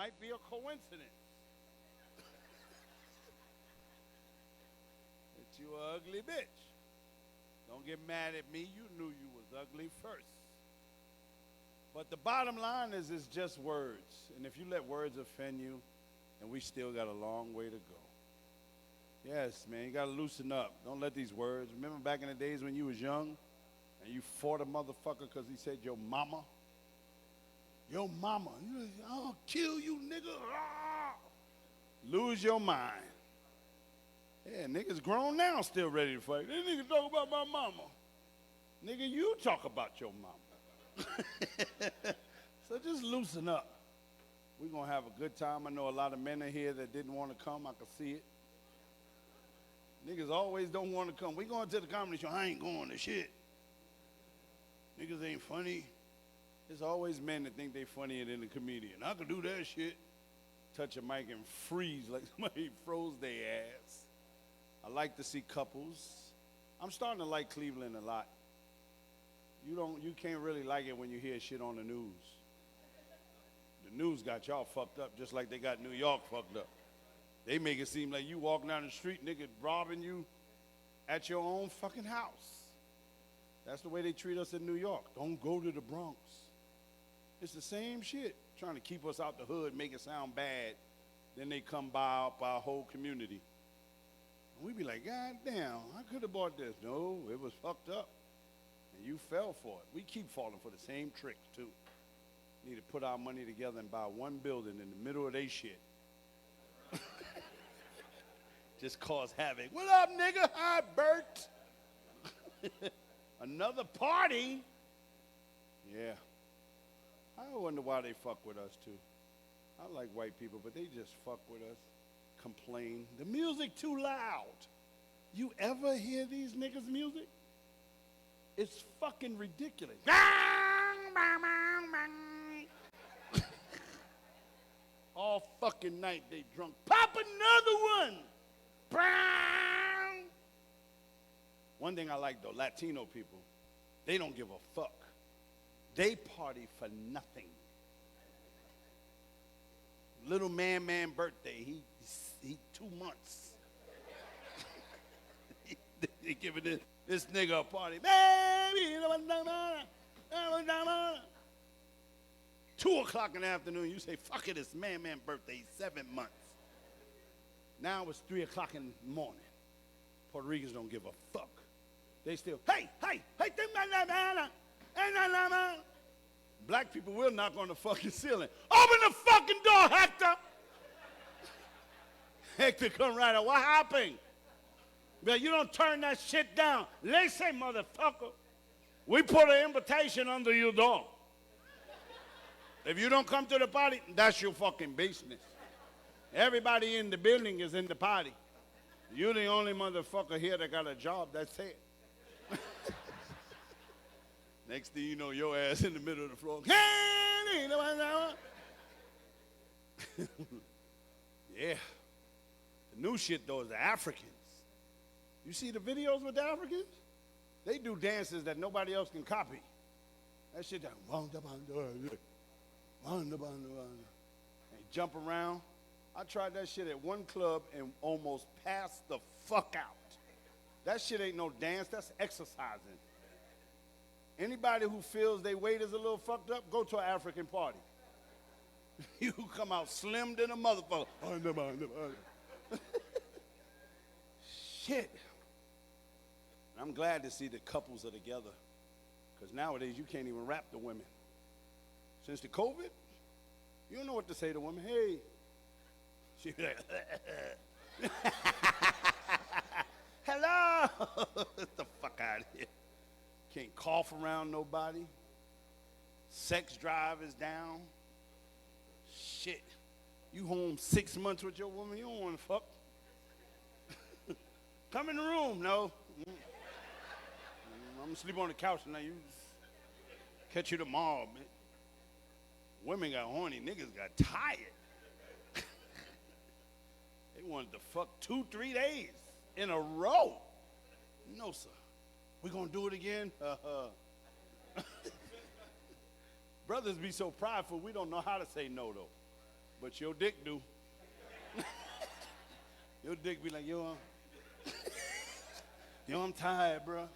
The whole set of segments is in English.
Might be a coincidence that you an ugly bitch. Don't get mad at me. You knew you was ugly first. But the bottom line is it's just words. And if you let words offend you, and we still got a long way to go. Yes, man, you got to loosen up. Don't let these words. Remember back in the days when you was young and you fought a motherfucker because he said your mama? Your mama. I'll kill you, nigga. Ah! Lose your mind. Yeah, niggas grown now still ready to fight. They niggas talk about my mama. Nigga, you talk about your mama. So just loosen up. We're going to have a good time. I know a lot of men are here that didn't want to come. I can see it. Niggas always don't want to come. We going to the comedy show. I ain't going to shit. Niggas ain't funny. There's always men that think they funnier than the comedian. I could do that shit. Touch a mic and freeze like somebody froze their ass. I like to see couples. I'm starting to like Cleveland a lot. You can't really like it when you hear shit on the news. The news got y'all fucked up just like they got New York fucked up. They make it seem like you walking down the street, nigga robbing you at your own fucking house. That's the way they treat us in New York. Don't go to the Bronx. It's the same shit, trying to keep us out the hood, make it sound bad. Then they come by our whole community. And we be like, God damn, I could have bought this. No, it was fucked up. And you fell for it. We keep falling for the same tricks, too. Need to put our money together and buy one building in the middle of they shit. Just cause havoc. What up, nigga? Hi, Bert. Another party? Yeah. I wonder why they fuck with us, too. I like white people, but they just fuck with us. Complain. The music too loud. You ever hear these niggas' music? It's fucking ridiculous. All fucking night they drunk. Pop another one. One thing I like though, Latino people, they don't give a fuck. They party for nothing. Little man birthday, he 2 months. They giving this nigga a party. Baby, 2 o'clock in the afternoon, you say, fuck it, it's man birthday, he's 7 months. Now it's 3 o'clock in the morning. Puerto Ricans don't give a fuck. They still, hey. Black people will knock on the fucking ceiling. Open the fucking door, Hector. Hector come right out. What happened? But you don't turn that shit down. They say, motherfucker, we put an invitation under your door. If you don't come to the party, that's your fucking business. Everybody in the building is in the party. You're the only motherfucker here that got a job, that's it. Next thing you know, your ass in the middle of the floor. Yeah. The new shit, though, is the Africans. You see the videos with the Africans? They do dances that nobody else can copy. That shit, that they jump around. I tried that shit at one club and almost passed the fuck out. That shit ain't no dance, that's exercising. Anybody who feels their weight is a little fucked up, go to an African party. You come out slim than a motherfucker. Shit. I'm glad to see the couples are together. Because nowadays you can't even rap to women. Since the COVID, you don't know what to say to women. Hey. She be like, hello. Get the fuck out of here. Can't cough around nobody. Sex drive is down. Shit. You home 6 months with your woman, you don't want to fuck. Come in the room, no. I'm gonna sleep on the couch tonight. You catch you tomorrow, man. Women got horny, niggas got tired. They wanted to fuck 2-3 days in a row. No, sir. We gonna do it again? Brothers be so prideful, we don't know how to say no, though. but your dick do. Your dick be like, yo, I'm tired, bro.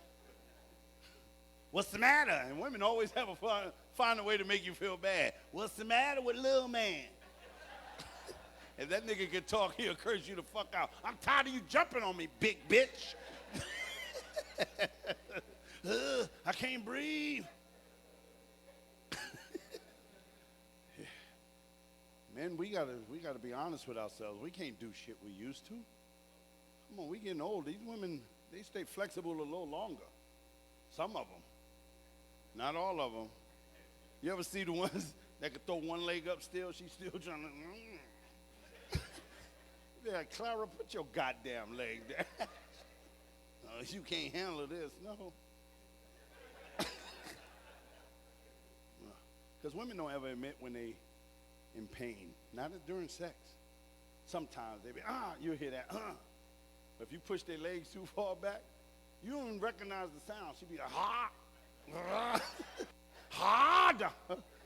What's the matter? And women always have find a way to make you feel bad. What's the matter with little man? If that nigga can talk, he'll curse you the fuck out. I'm tired of you jumping on me, big bitch. I can't breathe. Man, we gotta be honest with ourselves. We can't do shit we used to. Come on, we getting old. These women, they stay flexible a little longer. Some of them. Not all of them. You ever see the ones that can throw one leg up still? She's still trying to. Yeah, Clara, put your goddamn leg there. You can't handle this, no. Because women don't ever admit when they in pain. Not during sex. Sometimes they be, you'll hear that, But if you push their legs too far back, you don't even recognize the sound. She'd be like, hard,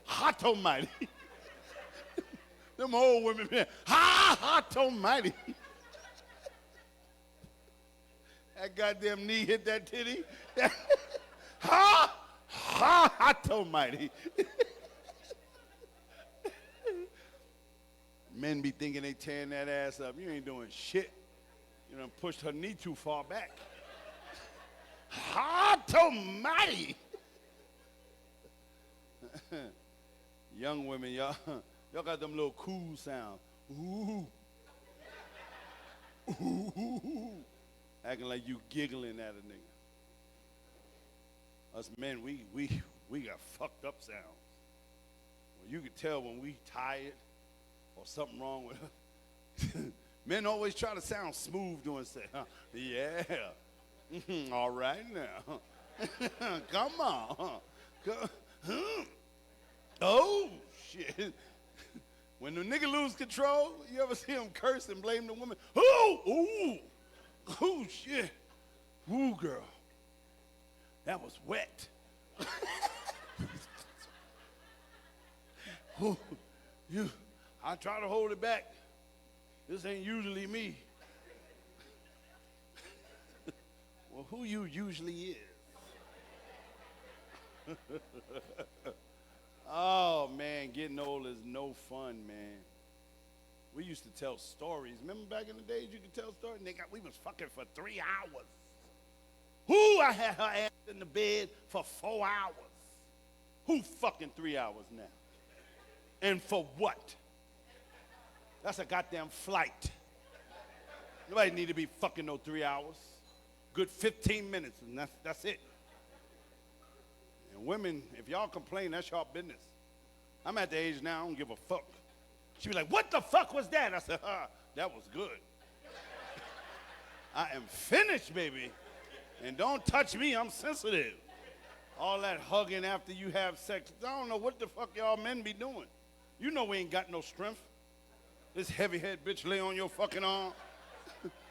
hot almighty. Them old women, man, hot almighty. That goddamn knee hit that titty. Hot almighty. Men be thinking they tearing that ass up. You ain't doing shit. You done pushed her knee too far back. Hot almighty. Young women, y'all got them little cool sounds. Ooh. Ooh. Acting like you giggling at a nigga. Us men, we got fucked up sounds. Well, you can tell when we tired or something wrong with us. Men always try to sound smooth doing sex. Yeah. All right now. Come on. Oh, shit. When the nigga lose control, you ever see him curse and blame the woman? Oh, shit. Ooh, girl. That was wet. I try to hold it back. This ain't usually me. Well, who you usually is? Oh, man, getting old is no fun, man. We used to tell stories. Remember back in the days you could tell stories? Nigga, we was fucking for 3 hours. I had her ass in the bed for 4 hours. Who fucking 3 hours now? And for what? That's a goddamn flight. Nobody need to be fucking no 3 hours. Good 15 minutes, and that's it. And women, if y'all complain, that's y'all business. I'm at the age now, I don't give a fuck. She be like, what the fuck was that? I said, that was good. I am finished, baby. And don't touch me, I'm sensitive. All that hugging after you have sex, I don't know what the fuck y'all men be doing. You know we ain't got no strength. This heavy head bitch lay on your fucking arm.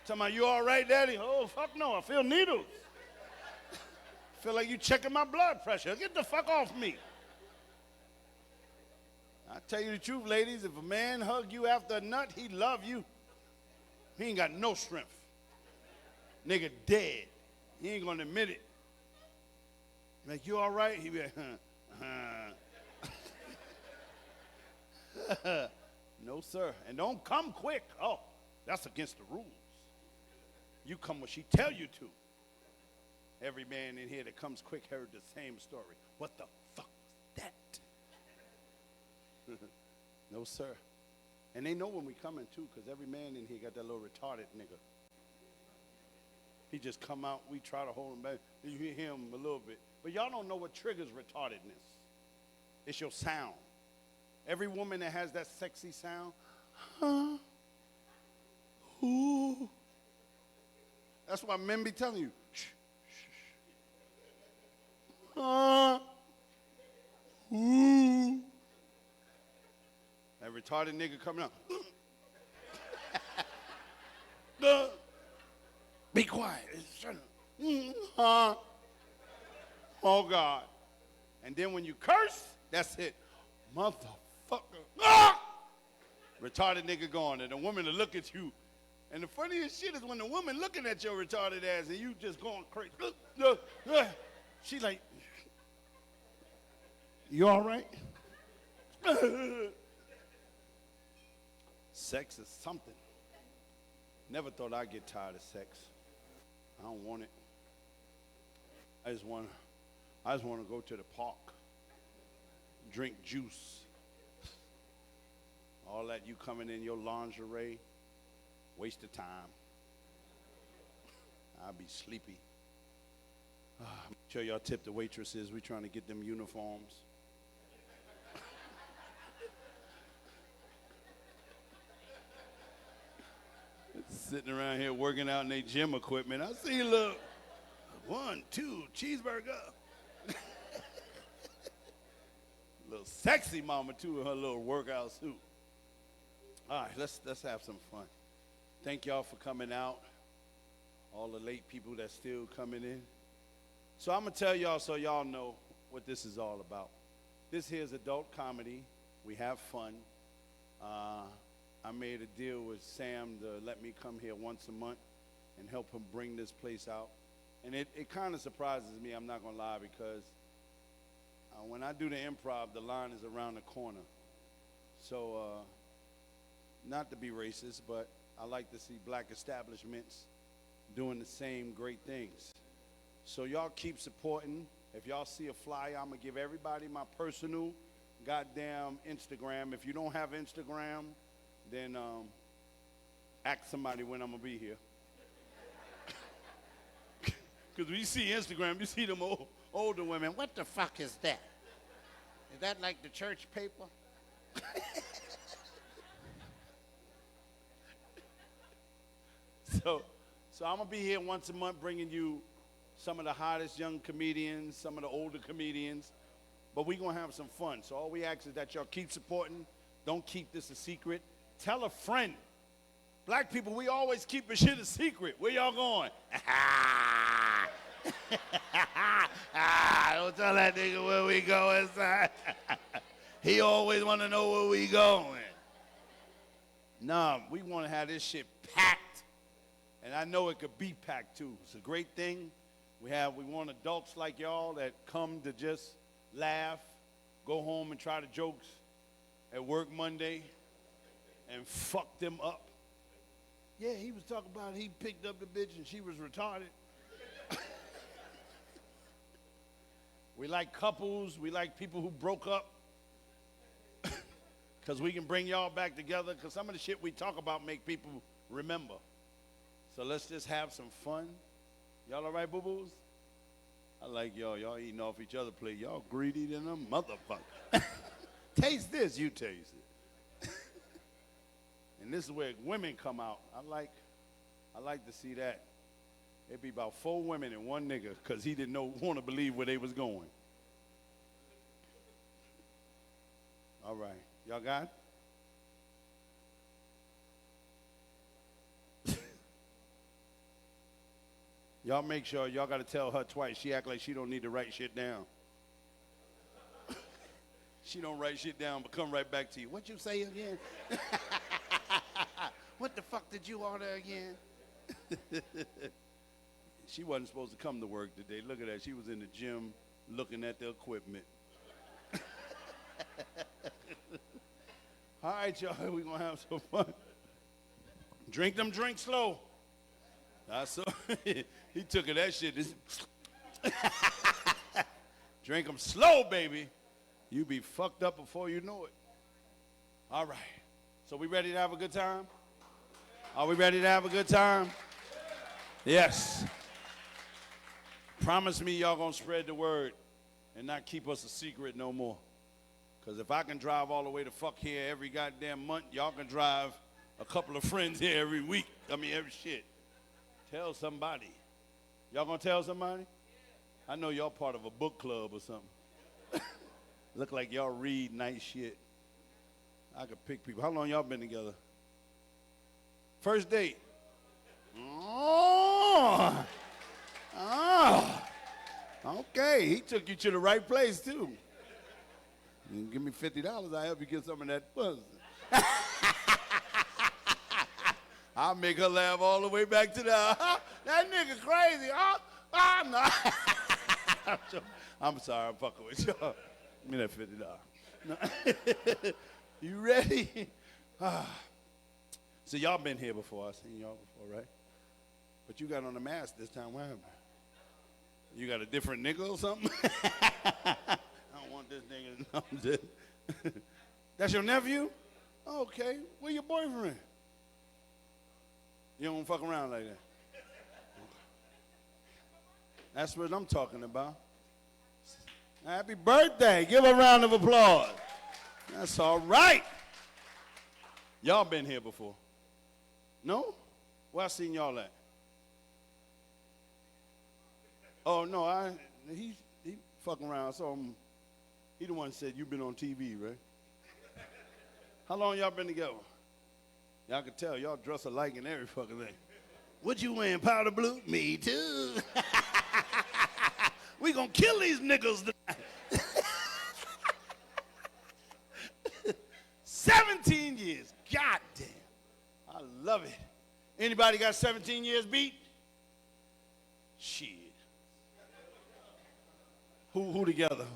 Talking about, you all right, daddy? Oh, fuck no, I feel needles. Feel like you checking my blood pressure. Get the fuck off me. I tell you the truth, ladies, if a man hug you after a nut, he love you. He ain't got no strength. Nigga dead. He ain't gonna admit it. Like, you all right? He be like, No, sir. And don't come quick. Oh, that's against the rules. You come when she tell you to. Every man in here that comes quick heard the same story. What the fuck was that? No, sir. And they know when we coming too, because every man in here got that little retarded nigga. He just come out, we try to hold him back. You hear him a little bit. But y'all don't know what triggers retardedness. It's your sound. Every woman that has that sexy sound, ooh. That's why men be telling you, shh, shh, shh. Ooh. That retarded nigga coming out. Be quiet. Shut up. Oh, God. And then when you curse, that's it. Motherfucker. retarded nigga gone, and the woman will look at you. And the funniest shit is when the woman looking at your retarded ass and you just going crazy. She like, you all right? Sex is something. Never thought I'd get tired of sex. I don't want it. I just want to go to the park, drink juice. All that you coming in your lingerie, waste of time. I'll be sleepy. I'm sure y'all tip the waitresses. We trying to get them uniforms. Sitting around here working out in their gym equipment. I see, look, 1, 2, cheeseburger. Little sexy mama too in her little workout suit. All right, let's have some fun. Thank y'all for coming out. All the late people that's still coming in. So I'm gonna tell y'all so y'all know what this is all about. This here is adult comedy. We have fun. I made a deal with Sam to let me come here once a month and help him bring this place out. And it kind of surprises me, I'm not gonna lie, because when I do the improv, the line is around the corner. So, not to be racist, but I like to see black establishments doing the same great things. So y'all keep supporting. If y'all see a flyer, I'm gonna give everybody my personal goddamn Instagram. If you don't have Instagram, then ask somebody when I'm gonna be here. Because when you see Instagram, you see them older women. What the fuck is that? Is that like the church paper? So I'm gonna be here once a month bringing you some of the hottest young comedians, some of the older comedians, but we're gonna have some fun. So all we ask is that y'all keep supporting. Don't keep this a secret. Tell a friend. Black people, we always keep a shit a secret. Where y'all going? Don't tell that nigga where we going, son. He always want to know where we going. Nah, we want to have this shit packed. And I know it could be packed too. It's a great thing. We want adults like y'all that come to just laugh, go home and try the jokes at work Monday and fuck them up. Yeah, he was talking about he picked up the bitch and she was retarded. We like couples. We like people who broke up. Because we can bring y'all back together. Because some of the shit we talk about make people remember. So let's just have some fun. Y'all all right, boo-boos? I like y'all. Y'all eating off each other's plate. Y'all greedy than a motherfucker. Taste this. You taste it. And this is where women come out. I like to see that. It'd be about 4 women and 1 nigga because he didn't want to believe where they was going. All right. Y'all got it? Y'all make sure y'all got to tell her twice. She act like she don't need to write shit down. She don't write shit down, but come right back to you. What you say again? What the fuck did you order again? She wasn't supposed to come to work today. Look at that. She was in the gym looking at the equipment. All right, y'all. We're going to have some fun. Drink them drinks slow. I saw he took it that shit. Drink them slow, baby. You be fucked up before you know it. All right. So we ready to have a good time? Are we ready to have a good time? Yes. Promise me y'all gonna spread the word and not keep us a secret no more. Because if I can drive all the way to fuck here every goddamn month, y'all can drive a couple of friends here every week. Every shit. Tell somebody. Y'all gonna tell somebody? I know y'all part of a book club or something. Look like y'all read nice shit. I could pick people. How long y'all been together? First date. Oh. Okay, he took you to the right place too. You give me $50, I'll help you get some of that pussy. I'll make her laugh all the way back to the, that nigga crazy, no. I'm sorry, I'm fucking with you. Give me that $50. No. You ready? So y'all been here before. I've seen y'all before, right? But you got on a mask this time. What happened? You got a different nigga or something? I don't want this nigga. No, I'm just That's your nephew? Okay. Where your boyfriend? You don't fuck around like that. That's what I'm talking about. Happy birthday. Give a round of applause. That's all right. Y'all been here before? No? Where I seen y'all at? Oh, no, he fucking around. So he the one that said, you been on TV, right? How long y'all been together? Y'all can tell y'all dress alike in every fucking thing. What you wearing, powder blue? Me too. We gonna kill these niggas tonight. 17 years. God damn. I love it. Anybody got 17 years beat? Shit. Who together?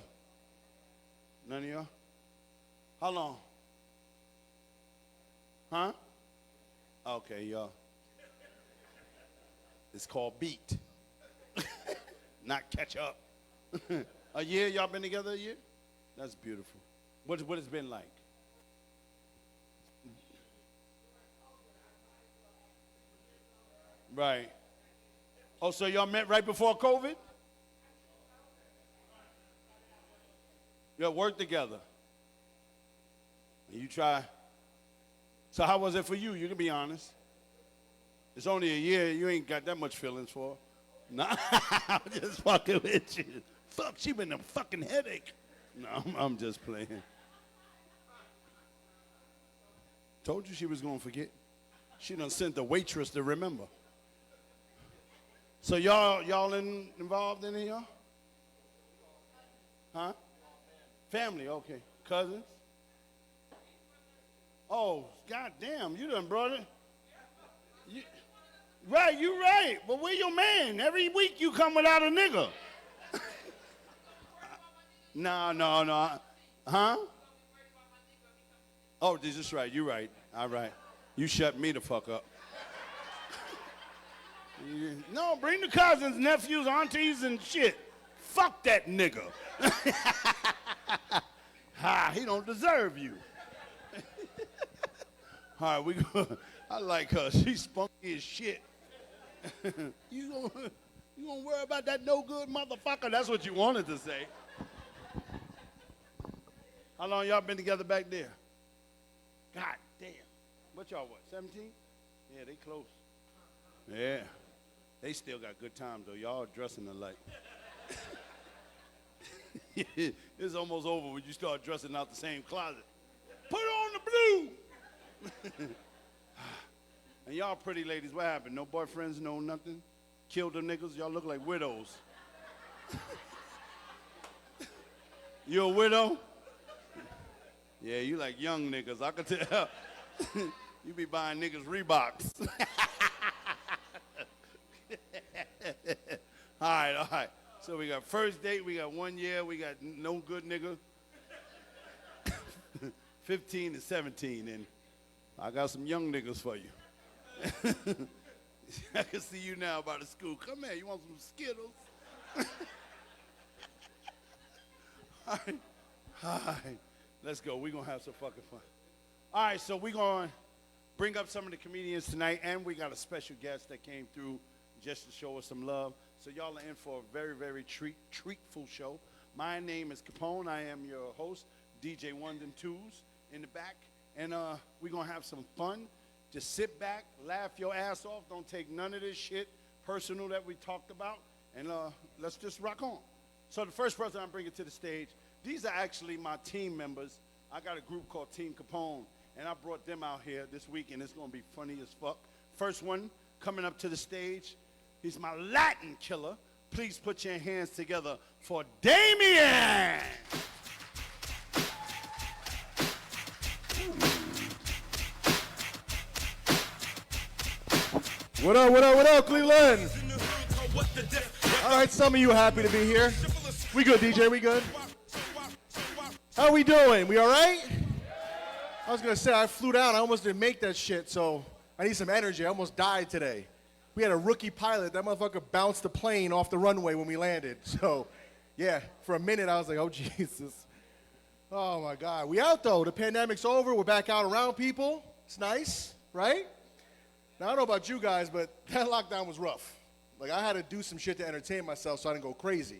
None of y'all? How long? Huh? Okay, y'all. It's called beat. Not catch up. A year? Y'all been together a year? That's beautiful. What it's been like? Right. Oh, so y'all met right before COVID? Y'all worked together. And you try. So how was it for you? You can be honest. It's only a year. You ain't got that much feelings for her. Nah, I'm just fucking with you. Fuck, she been a fucking headache. No, I'm just playing. Told you she was gonna forget. She done sent the waitress to remember. So y'all involved in it, y'all? Huh? Family, okay. Cousins? Oh, goddamn, you done brought it. Right, you right. But where your man? Every week you come without a nigga. No. Huh? Oh, this is right. You right. All right. You shut me the fuck up. No, bring the cousins, nephews, aunties, and shit. Fuck that nigga. He don't deserve you. All right, I like her. She's spunky as shit. You gonna worry about that no good motherfucker? That's what you wanted to say. How long y'all been together back there? God damn. What y'all, 17? Yeah, they close. Yeah. They still got good times, though. Y'all dressing alike. It's almost over when you start dressing out the same closet. Put on the blue! And y'all pretty ladies, what happened? No boyfriends, no nothing? Killed them niggas? Y'all look like widows. You a widow? Yeah, you like young niggas. I can tell. You be buying niggas Reeboks. All right. So we got first date, we got 1 year, we got no good nigga. 15 to 17, and I got some young niggas for you. I can see you now by the school. Come here, you want some Skittles? All right. Let's go. We're going to have some fucking fun. All right, so we're going to bring up some of the comedians tonight, and we got a special guest that came through just to show us some love. So y'all are in for a very, very treatful show. My name is Capone. I am your host, DJ Ones and Twos in the back. And we're going to have some fun. Just sit back, laugh your ass off. Don't take none of this shit personal that we talked about. And let's just rock on. So the first person I'm bringing to the stage, these are actually my team members. I got a group called Team Capone, and I brought them out here this week, and it's going to be funny as fuck. First one coming up to the stage, he's my Latin killer. Please put your hands together for Damien. What up, what up, what up, Cleveland? All right, some of you happy to be here. We good, DJ, we good? How we doing? We all right? I was going to say, I flew down. I almost didn't make that shit, so I need some energy. I almost died today. We had a rookie pilot. That motherfucker bounced the plane off the runway when we landed. So, yeah, for a minute, I was like, oh, Jesus. Oh, my God. We out, though. The pandemic's over. We're back out around people. It's nice, right? Now, I don't know about you guys, but that lockdown was rough. Like, I had to do some shit to entertain myself so I didn't go crazy.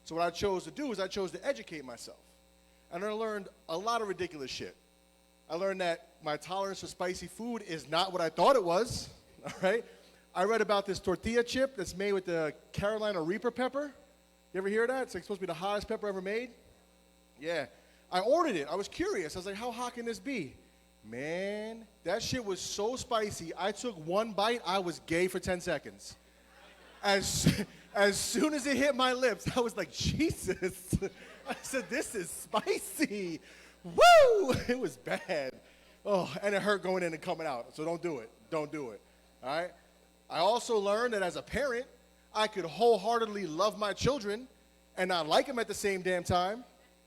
So what I chose to do is I chose to educate myself. And I learned a lot of ridiculous shit. I learned that my tolerance for spicy food is not what I thought it was, all right? I read about this tortilla chip that's made with the Carolina Reaper pepper. You ever hear that? It's like supposed to be the hottest pepper ever made. Yeah. I ordered it. I was curious. I was like, how hot can this be? Man, that shit was so spicy. I took one bite. I was gay for 10 seconds. As soon as it hit my lips, I was like, Jesus. I said, this is spicy. Woo! It was bad. Oh, and it hurt going in and coming out. So don't do it. Don't do it. All right? I also learned that as a parent, I could wholeheartedly love my children and not like them at the same damn time.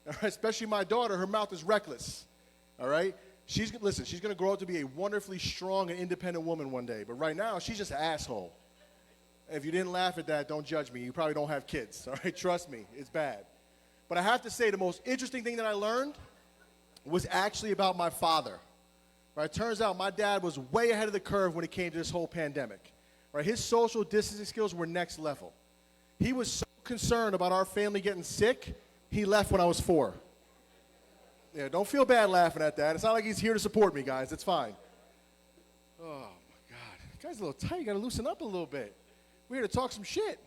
All right? Especially my daughter. Her mouth is reckless. All right? Listen, she's going to grow up to be a wonderfully strong and independent woman one day. But right now, she's just an asshole. If you didn't laugh at that, don't judge me. You probably don't have kids. All right? Trust me. It's bad. But I have to say the most interesting thing that I learned was actually about my father. Right? Turns out my dad was way ahead of the curve when it came to this whole pandemic. Right? His social distancing skills were next level. He was so concerned about our family getting sick, he left when I was 4. Yeah, don't feel bad laughing at that. It's not like he's here to support me, guys. It's fine. Oh, my God. You guys are a little tight. You got to loosen up a little bit. We're here to talk some shit.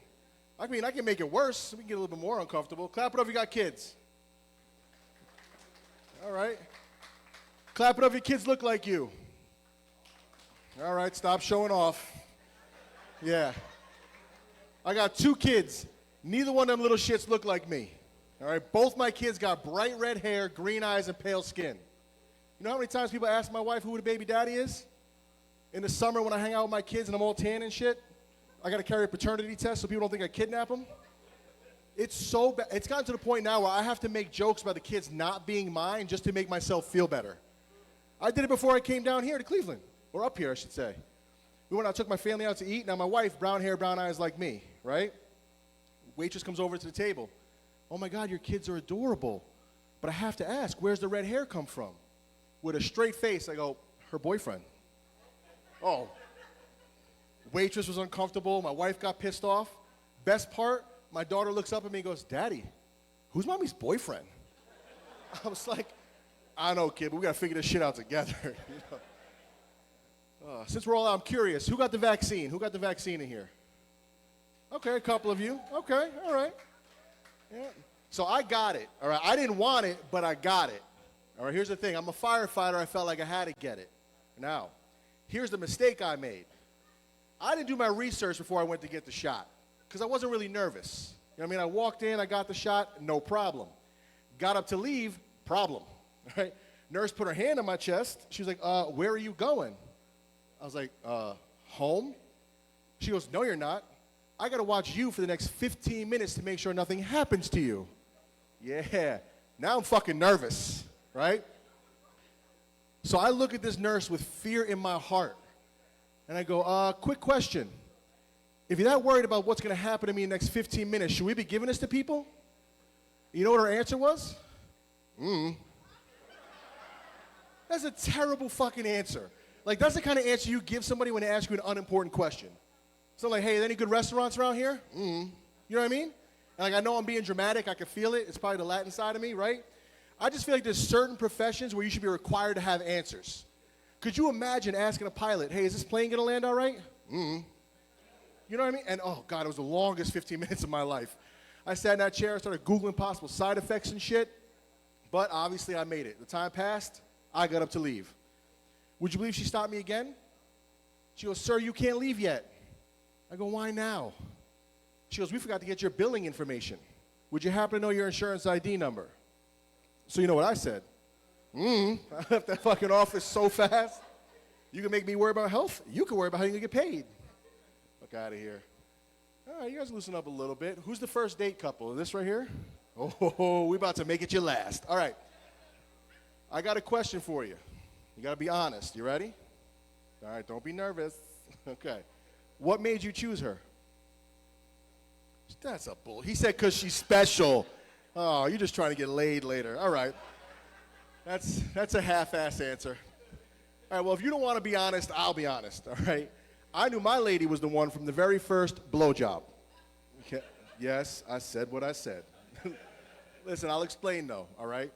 I mean, I can make it worse. We can get a little bit more uncomfortable. Clap it up if you got kids. All right. Clap it up if your kids look like you. All right, stop showing off. Yeah. I got 2 kids. Neither one of them little shits look like me. All right, both my kids got bright red hair, green eyes, and pale skin. You know how many times people ask my wife who the baby daddy is? In the summer when I hang out with my kids and I'm all tan and shit, I got to carry a paternity test so people don't think I kidnap them. It's so bad. It's gotten to the point now where I have to make jokes about the kids not being mine just to make myself feel better. I did it before I came down here to Cleveland, or up here, I should say. I took my family out to eat. Now my wife, brown hair, brown eyes like me, right? Waitress comes over to the table. Oh my God, your kids are adorable. But I have to ask, where's the red hair come from? With a straight face, I go, her boyfriend. Oh. Waitress was uncomfortable. My wife got pissed off. Best part, my daughter looks up at me and goes, Daddy, who's mommy's boyfriend? I was like, I don't know, kid, but we got to figure this shit out together. You know? Since we're all out, I'm curious. Who got the vaccine? Who got the vaccine in here? Okay, a couple of you. Okay, all right. Yeah. So I got it, all right? I didn't want it, but I got it. All right, here's the thing. I'm a firefighter. I felt like I had to get it. Now, here's the mistake I made. I didn't do my research before I went to get the shot because I wasn't really nervous. You know what I mean? I walked in, I got the shot, no problem. Got up to leave, problem. All right? Nurse put her hand on my chest. She was like, where are you going? I was like, home? She goes, no, you're not. I got to watch you for the next 15 minutes to make sure nothing happens to you. Yeah. Now I'm fucking nervous, right? So I look at this nurse with fear in my heart. And I go, quick question. If you're that worried about what's going to happen to me in the next 15 minutes, should we be giving this to people? You know what her answer was? That's a terrible fucking answer. Like, that's the kind of answer you give somebody when they ask you an unimportant question. So like, hey, are there any good restaurants around here? You know what I mean? And like, I know I'm being dramatic. I can feel it. It's probably the Latin side of me, right? I just feel like there's certain professions where you should be required to have answers. Could you imagine asking a pilot, hey, is this plane going to land all right? You know what I mean? And, oh, God, it was the longest 15 minutes of my life. I sat in that chair and started Googling possible side effects and shit. But obviously I made it. The time passed. I got up to leave. Would you believe she stopped me again? She goes, sir, you can't leave yet. I go, why now? She goes, we forgot to get your billing information. Would you happen to know your insurance ID number? So you know what I said? I left that fucking office so fast. You can make me worry about health. You can worry about how you're going to get paid. Fuck out of here. All right, you guys loosen up a little bit. Who's the first date couple? This right here? Oh, we about to make it your last. All right. I got a question for you. You got to be honest. You ready? All right, don't be nervous. Okay. What made you choose her? That's a bull. He said because she's special. Oh, you're just trying to get laid later. All right. That's a half-ass answer. All right, well, if you don't want to be honest, I'll be honest, all right? I knew my lady was the one from the very first blowjob. Okay. Yes, I said what I said. Listen, I'll explain, though, all right?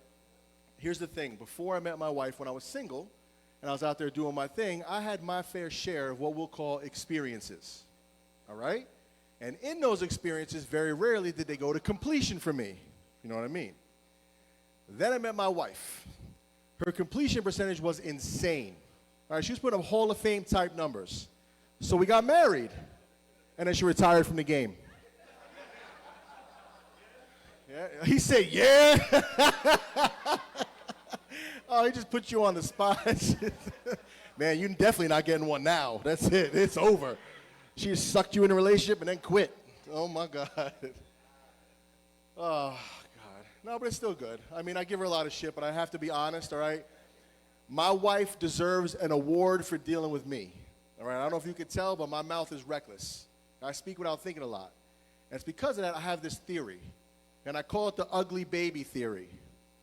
Here's the thing. Before I met my wife, when I was single, and I was out there doing my thing, I had my fair share of what we'll call experiences, all right? And in those experiences, very rarely did they go to completion for me. You know what I mean? Then I met my wife. Her completion percentage was insane. All right, she was putting up Hall of Fame type numbers. So we got married, and then she retired from the game. Yeah, he said, yeah. Oh, he just put you on the spot. Man, you're definitely not getting one now. That's it. It's over. She just sucked you in a relationship and then quit. Oh, my God. Oh, God. No, but it's still good. I mean, I give her a lot of shit, but I have to be honest, all right? My wife deserves an award for dealing with me. All right, I don't know if you could tell, but my mouth is reckless. I speak without thinking a lot. And it's because of that I have this theory. And I call it the ugly baby theory.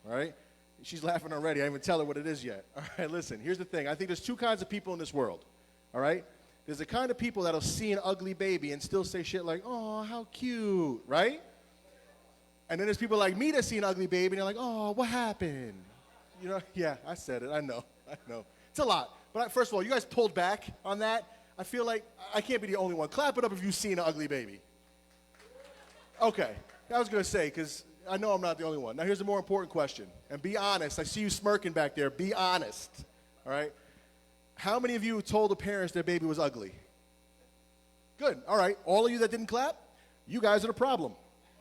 All right? She's laughing already. I didn't even tell her what it is yet. All right, listen, here's the thing. I think there's two kinds of people in this world. All right? There's the kind of people that'll see an ugly baby and still say shit like, oh, how cute, right? And then there's people like me that see an ugly baby and they're like, oh, what happened? You know, yeah, I said it. I know. It's a lot. But first of all, you guys pulled back on that. I feel like I can't be the only one. Clap it up if you've seen an ugly baby. Okay. I was going to say, because I know I'm not the only one. Now, here's a more important question. And be honest. I see you smirking back there. Be honest. All right? How many of you told the parents their baby was ugly? Good. All right. All of you that didn't clap, you guys are the problem.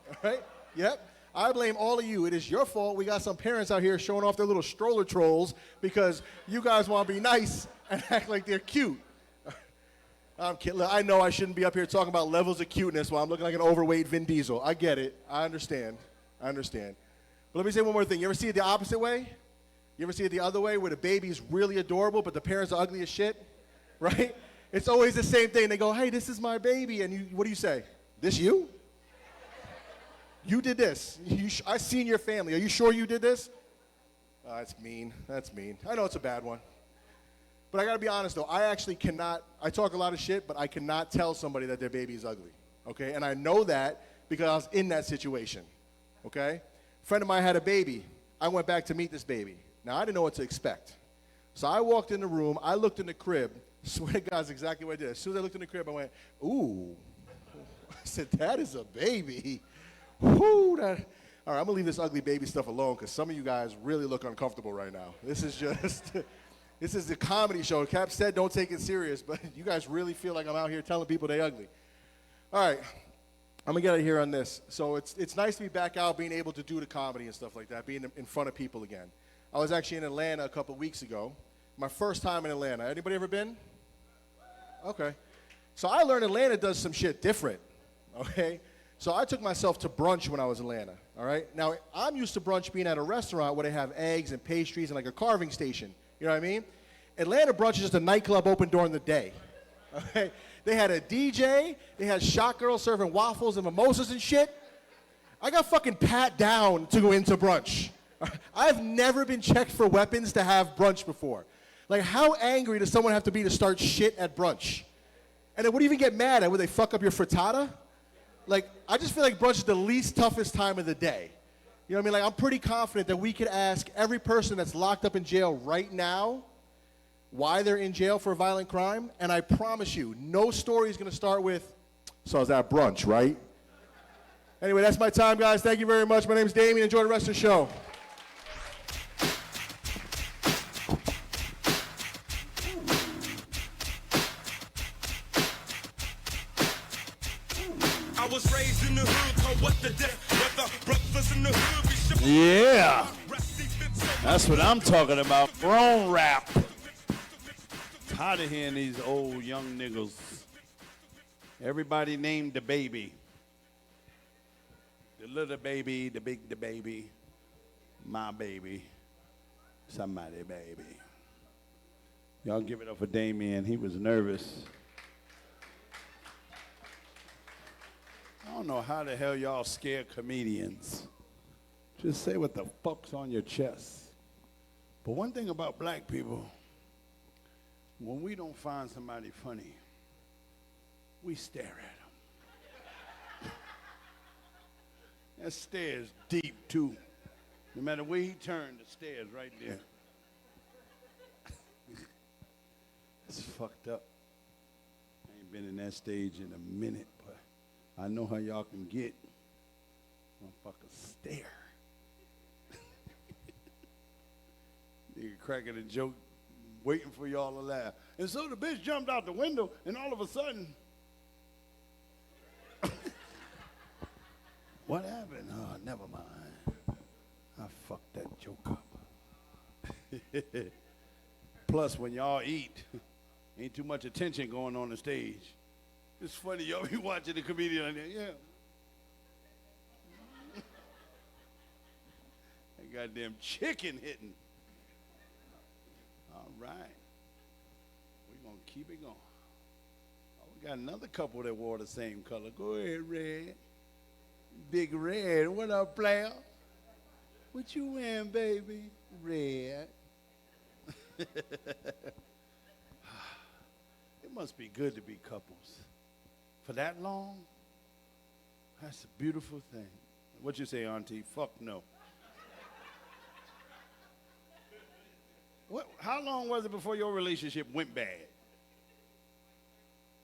All right? Yep. I blame all of you. It is your fault. We got some parents out here showing off their little stroller trolls because you guys want to be nice and act like they're cute. I'm kidding. I know I shouldn't be up here talking about levels of cuteness while I'm looking like an overweight Vin Diesel. I get it. I understand. But let me say one more thing. You ever see it the opposite way? You ever see it the other way where the baby's really adorable but the parents are ugly as shit? Right? It's always the same thing. They go, hey, this is my baby. And what do you say? This you? You did this. I seen your family. Are you sure you did this? Oh, that's mean. I know it's a bad one. But I got to be honest, though. I actually cannot. I talk a lot of shit, but I cannot tell somebody that their baby is ugly. Okay? And I know that because I was in that situation. Okay? A friend of mine had a baby. I went back to meet this baby. Now, I didn't know what to expect. So I walked in the room. I looked in the crib. Swear to God, that's exactly what I did. As soon as I looked in the crib, I went, ooh. I said, that is a baby. Whoo, all right, I'm going to leave this ugly baby stuff alone because some of you guys really look uncomfortable right now. This is the comedy show. Cap said don't take it serious, but you guys really feel like I'm out here telling people they ugly. All right, I'm going to get out of here on this. So it's nice to be back out, being able to do the comedy and stuff like that, being in front of people again. I was actually in Atlanta a couple weeks ago. My first time in Atlanta. Anybody ever been? Okay. So I learned Atlanta does some shit different, okay? So I took myself to brunch when I was in Atlanta, all right? Now, I'm used to brunch being at a restaurant where they have eggs and pastries and like a carving station. You know what I mean? Atlanta brunch is just a nightclub open during the day, okay? They had a DJ. They had shot girls serving waffles and mimosas and shit. I got fucking pat down to go into brunch. I've never been checked for weapons to have brunch before. Like, how angry does someone have to be to start shit at brunch? And then what do you even get mad at? Would they fuck up your frittata? Like, I just feel like brunch is the least toughest time of the day. You know what I mean? Like, I'm pretty confident that we could ask every person that's locked up in jail right now why they're in jail for a violent crime, and I promise you, no story is going to start with, so I was at brunch, right? Anyway, that's my time, guys. Thank you very much. My name is Damien. Enjoy the rest of the show. Was raised in the hood, called what the death, what the brothers in the hood, we ship. Yeah, that's what I'm talking about. Grown rap. Tired of hearing these old young niggas Everybody named the baby. The little baby, the big the baby, my baby, somebody baby. Y'all give it up for Damien. He was nervous. I don't know how the hell y'all scare comedians. Just say what the fuck's on your chest. But one thing about black people, when we don't find somebody funny, we stare at them. That stare is deep, too. No matter where he turned, the stare is right there. It's fucked up. I ain't been in that stage in a minute, but I know how y'all can get. Motherfucker stare. Nigga cracking a joke, waiting for y'all to laugh. And so the bitch jumped out the window, and all of a sudden, what happened? Oh, never mind. I fucked that joke up. Plus, when y'all eat, ain't too much attention going on the stage. It's funny, y'all be watching the comedian on there, yeah. That goddamn chicken hitting. All right. We're going to keep it going. Oh, we got another couple that wore the same color. Go ahead, Red. Big Red. What up, player? What you wearing, baby? Red. It must be good to be couples. For that long, that's a beautiful thing. What you say, Auntie? Fuck no. How long was it before your relationship went bad?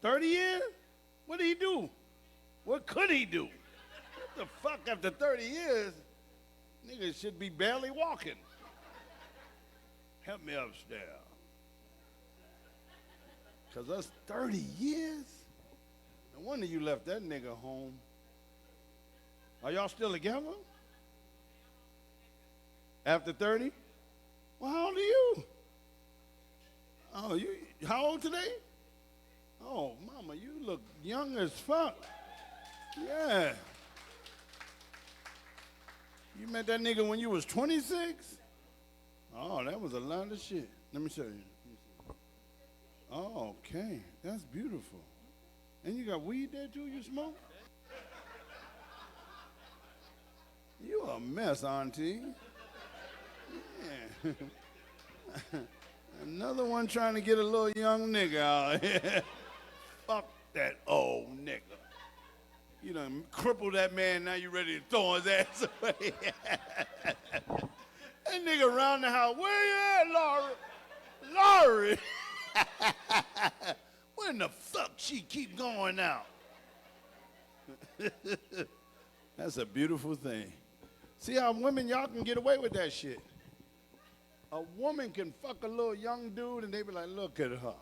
30 years? What did he do? What could he do? What the fuck, after 30 years, niggas should be barely walking. Help me upstairs. Because us 30 years? No wonder you left that nigga home. Are y'all still together? After 30? Well, how old are you? Oh, you how old today? Oh, mama, you look young as fuck. Yeah. You met that nigga when you was 26? Oh, that was a lot of shit. Let me show you. Oh, okay. That's beautiful. And you got weed there too, you smoke? You a mess, Auntie. Yeah. Another one trying to get a little young nigga out here. Fuck that old nigga. You done crippled that man, now you ready to throw his ass away. That nigga around the house, where you at, Laurie? Laurie! Where in the fuck she keep going out? That's a beautiful thing. See how women, y'all can get away with that shit. A woman can fuck a little young dude and they be like, look at her.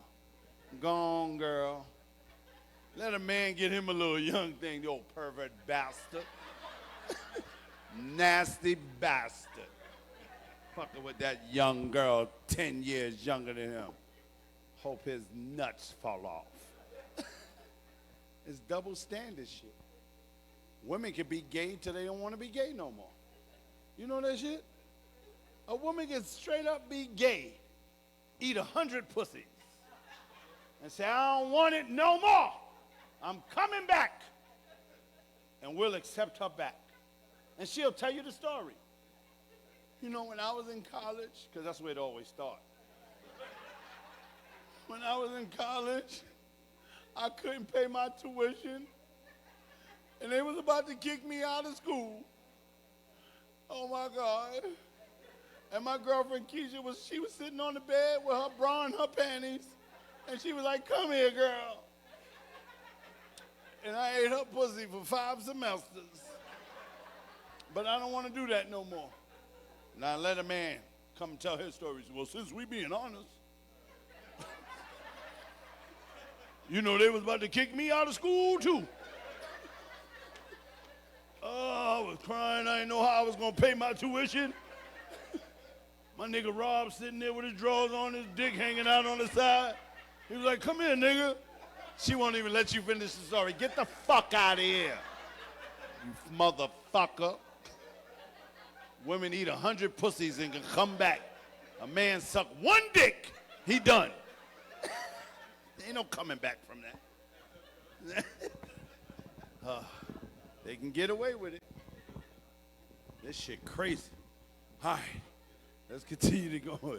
Gone, girl. Let a man get him a little young thing, the old pervert bastard. Nasty bastard. Fucking with that young girl 10 years younger than him. Hope his nuts fall off. It's double standard shit. Women can be gay till they don't want to be gay no more. You know that shit? A woman can straight up be gay, eat 100 pussies, and say, I don't want it no more. I'm coming back. And we'll accept her back. And she'll tell you the story. You know, when I was in college, because that's where it always starts. When I was in college, I couldn't pay my tuition, and they was about to kick me out of school. Oh my God. And my girlfriend Keisha was sitting on the bed with her bra and her panties, and she was like, come here, girl. And I ate her pussy for 5 semesters. But I don't want to do that no more. Now let a man come and tell his stories. Well, since we being honest, you know they was about to kick me out of school too. Oh, I was crying. I didn't know how I was going to pay my tuition. My nigga Rob sitting there with his drawers on, his dick hanging out on the side. He was like, come here, nigga. She won't even let you finish the story. Get the fuck out of here, you motherfucker. Women eat 100 pussies and can come back. A man suck one dick, he done. Ain't no coming back from that. They can get away with it. This shit crazy. All right, let's continue to go.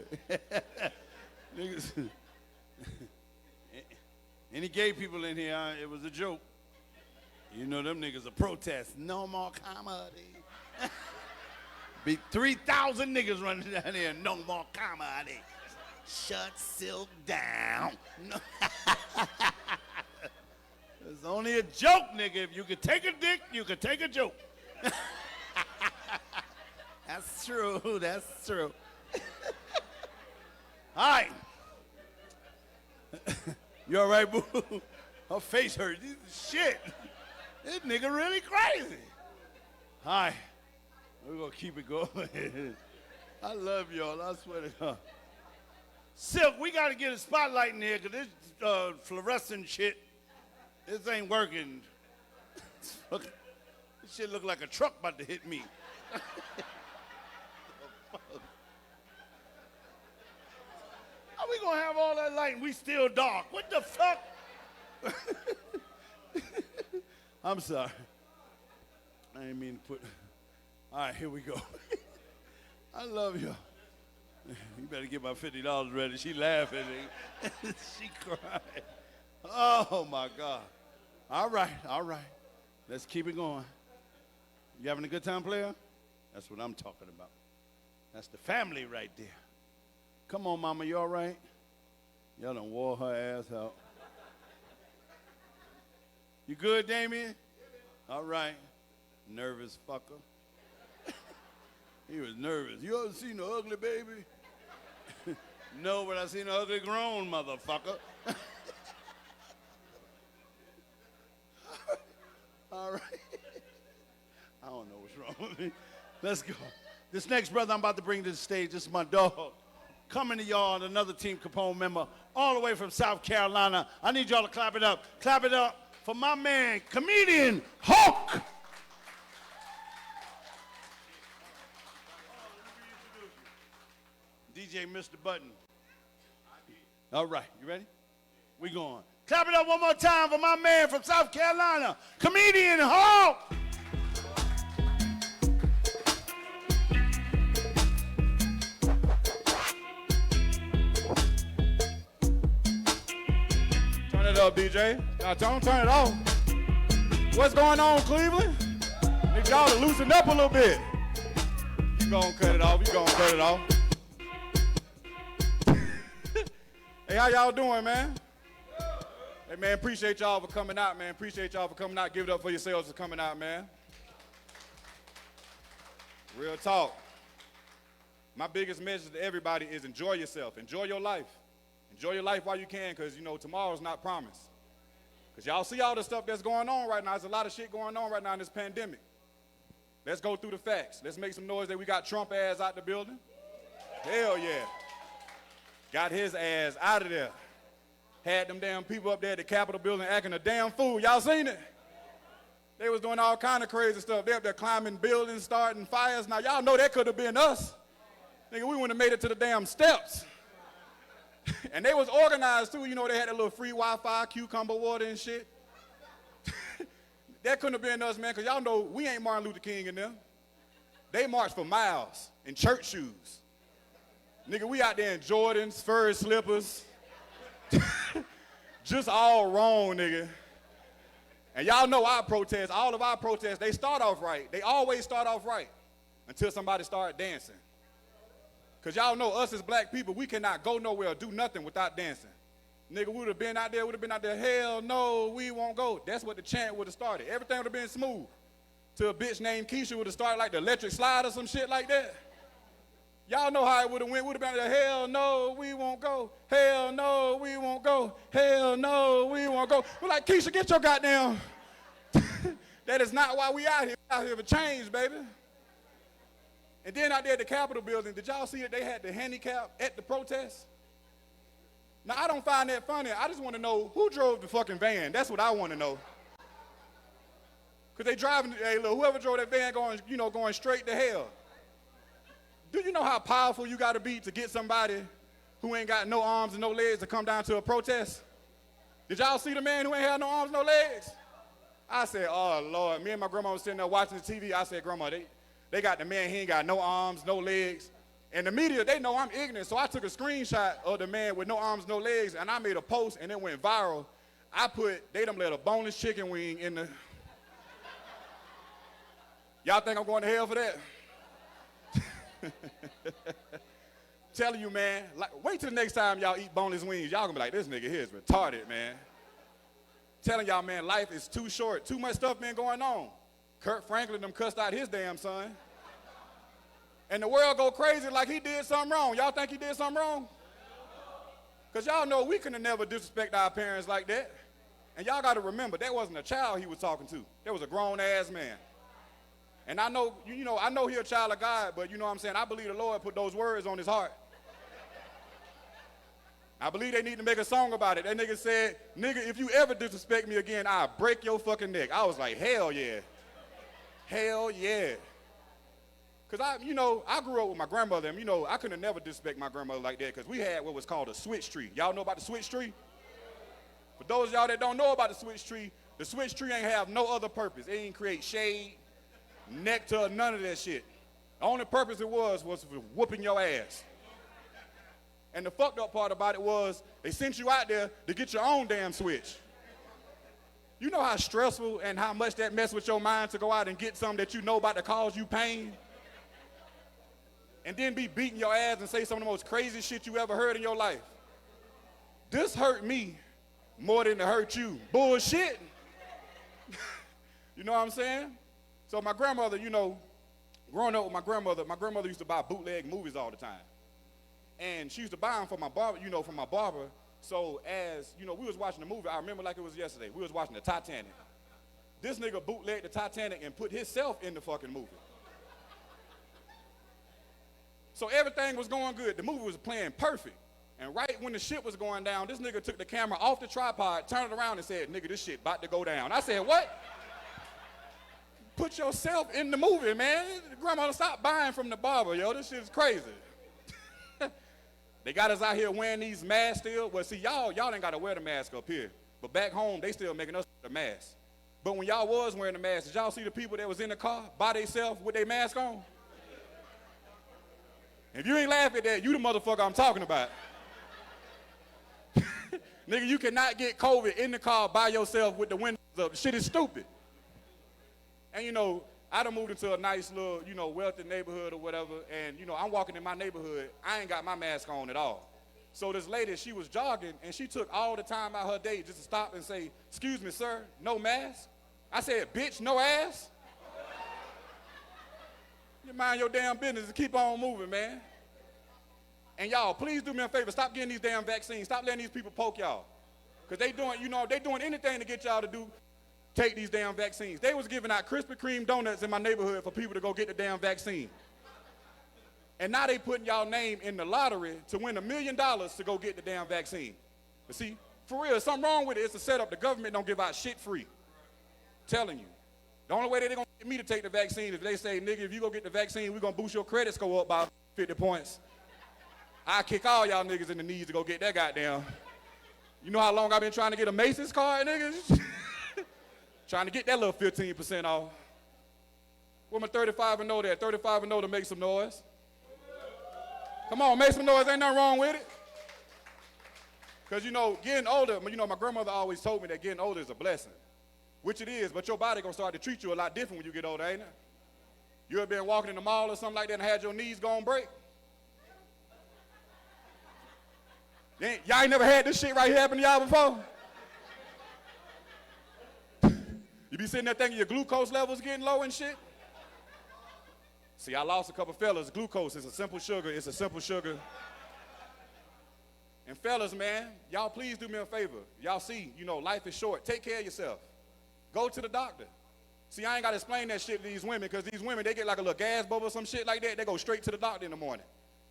Niggas. Any gay people in here, it was a joke. You know them niggas are protest. No more comedy. Be 3,000 niggas running down here. No more comedy. Shut Sylk down. No. It's only a joke, nigga. If you could take a dick, you could take a joke. That's true. That's true. All right. You all right, boo? Her face hurt. Shit. This nigga really crazy. All right. We're going to keep it going. I love y'all. I swear to God. Sylk, we got to get a spotlight in here because this fluorescent shit, this ain't working. This shit look like a truck about to hit me. How we going to have all that light and we still dark? What the fuck? I'm sorry. I didn't mean to put... All right, here we go. I love y'all. You better get my $50 ready. She laughing. She crying. Oh, my God. All right, all right. Let's keep it going. You having a good time, player? That's what I'm talking about. That's the family right there. Come on, mama, you all right? Y'all done wore her ass out. You good, Damien? All right. Nervous fucker. He was nervous. You ever seen an ugly baby? No, but I seen an ugly grown motherfucker. All right. I don't know what's wrong with me. Let's go. This next brother I'm about to bring to the stage, this is my dog. Coming to y'all, another Team Capone member, all the way from South Carolina. I need y'all to clap it up. Clap it up for my man, comedian Hulk. DJ Mr. Button. All right, you ready? We going. Clap it up one more time for my man from South Carolina, comedian Hulk. Turn it up, DJ. Don't turn it off. What's going on, Cleveland? Need y'all to loosen up a little bit. You gonna cut it off. You gonna cut it off. Hey, how y'all doing, man? Hey, man, appreciate y'all for coming out, man. Appreciate y'all for coming out. Give it up for yourselves for coming out, man. Real talk. My biggest message to everybody is enjoy yourself. Enjoy your life. Enjoy your life while you can, because, you know, tomorrow's not promised. Because y'all see all the stuff that's going on right now. There's a lot of shit going on right now in this pandemic. Let's go through the facts. Let's make some noise that we got Trump ass out the building. Hell yeah. Got his ass out of there. Had them damn people up there at the Capitol building acting a damn fool. Y'all seen it? They was doing all kind of crazy stuff. They up there climbing buildings, starting fires. Now, y'all know that could have been us. Nigga, we wouldn't have made it to the damn steps. And they was organized, too. You know, they had that little free Wi-Fi, cucumber water and shit. That couldn't have been us, man, because y'all know we ain't Martin Luther King in them. They marched for miles in church shoes. Nigga, we out there in Jordans, furry slippers. Just all wrong, nigga. And y'all know our protests, all of our protests, they start off right. They always start off right until somebody start dancing. Because y'all know us as black people, we cannot go nowhere or do nothing without dancing. Nigga, we would have been out there, hell no, we won't go. That's what the chant would have started. Everything would have been smooth. Till a bitch named Keisha would have started like the electric slide or some shit like that. Y'all know how it would have went. Would have been there, hell no, we won't go. Hell no, we won't go. Hell no, we won't go. We're like, Keisha, get your goddamn. That is not why we out here. We out here for change, baby. And then out there at the Capitol building, did y'all see that they had the handicap at the protest? Now, I don't find that funny. I just want to know who drove the fucking van. That's what I want to know. Because they driving, hey, look, whoever drove that van going straight to hell. Do you know how powerful you got to be to get somebody who ain't got no arms and no legs to come down to a protest? Did y'all see the man who ain't had no arms, no legs? I said, oh, Lord. Me and my grandma was sitting there watching the TV. I said, Grandma, they got the man, he ain't got no arms, no legs. And the media, they know I'm ignorant, so I took a screenshot of the man with no arms, no legs, and I made a post, and it went viral. I put, they done let a boneless chicken wing in the... Y'all think I'm going to hell for that? Telling you, man, wait till the next time y'all eat boneless wings. Y'all gonna be like, this nigga here is retarded, man. Telling y'all, man, life is too short. Too much stuff been going on. Kurt Franklin them cussed out his damn son. And the world go crazy like he did something wrong. Y'all think he did something wrong? Because y'all know we could have never disrespect our parents like that. And y'all got to remember, that wasn't a child he was talking to. That was a grown-ass man. And I know, I know he a child of God, but you know what I'm saying? I believe the Lord put those words on his heart. I believe they need to make a song about it. That nigga said, nigga, if you ever disrespect me again, I'll break your fucking neck. I was like, hell yeah. Hell yeah. Because I grew up with my grandmother, and I could have never disrespect my grandmother like that because we had what was called a switch tree. Y'all know about the switch tree? For those of y'all that don't know about the switch tree ain't have no other purpose. It ain't create shade, nectar, none of that shit. The only purpose it was for whooping your ass. And the fucked up part about it was they sent you out there to get your own damn switch. You know how stressful and how much that mess with your mind to go out and get something that you know about to cause you pain? And then be beating your ass and say some of the most crazy shit you ever heard in your life. This hurt me more than it hurt you. Bullshit. You know what I'm saying? So my grandmother, growing up with my grandmother used to buy bootleg movies all the time. And she used to buy them for my barber, from my barber. So as, we was watching the movie, I remember like it was yesterday. We was watching the Titanic. This nigga bootlegged the Titanic and put himself in the fucking movie. So everything was going good. The movie was playing perfect. And right when the shit was going down, this nigga took the camera off the tripod, turned it around and said, nigga, this shit about to go down. I said, what? Put yourself in the movie, man. Grandma, stop buying from the barber, yo. This shit is crazy. They got us out here wearing these masks still. Well, see, y'all ain't got to wear the mask up here. But back home, they still making us wear the mask. But when y'all was wearing the mask, did y'all see the people that was in the car by themselves with their mask on? If you ain't laughing at that, you the motherfucker I'm talking about. Nigga, you cannot get COVID in the car by yourself with the windows up. Shit is stupid. And I done moved into a nice little, wealthy neighborhood or whatever, and, I'm walking in my neighborhood, I ain't got my mask on at all. So this lady, she was jogging, and she took all the time out her day just to stop and say, excuse me, sir, no mask? I said, bitch, no ass? You mind your damn business and keep on moving, man. And y'all, please do me a favor, stop getting these damn vaccines. Stop letting these people poke y'all. Because they doing anything to get y'all to take these damn vaccines. They was giving out Krispy Kreme donuts in my neighborhood for people to go get the damn vaccine. And now they putting y'all name in the lottery to win $1 million to go get the damn vaccine. But see, for real, something wrong with it. It's a setup. The government don't give out shit free. Telling you. The only way they're going to get me to take the vaccine is if they say, nigga, if you go get the vaccine, we're going to boost your credit score up by 50 points. I kick all y'all niggas in the knees to go get that goddamn. You know how long I've been trying to get a Mason's card, niggas? Trying to get that little 15% off. Where my 35 and 0 there? 35 and 0 to make some noise. Come on, make some noise. Ain't nothing wrong with it. Because, getting older, my grandmother always told me that getting older is a blessing. Which it is, but your body going to start to treat you a lot different when you get older, ain't it? You ever been walking in the mall or something like that and had your knees going to break? Y'all ain't never had this shit right here happen to y'all before? You be sitting there thinking your glucose levels getting low and shit? See, I lost a couple fellas. Glucose is a simple sugar. It's a simple sugar. And fellas, man, y'all please do me a favor. Y'all see, life is short. Take care of yourself. Go to the doctor. See, I ain't got to explain that shit to these women because these women, they get like a little gas bubble or some shit like that. They go straight to the doctor in the morning.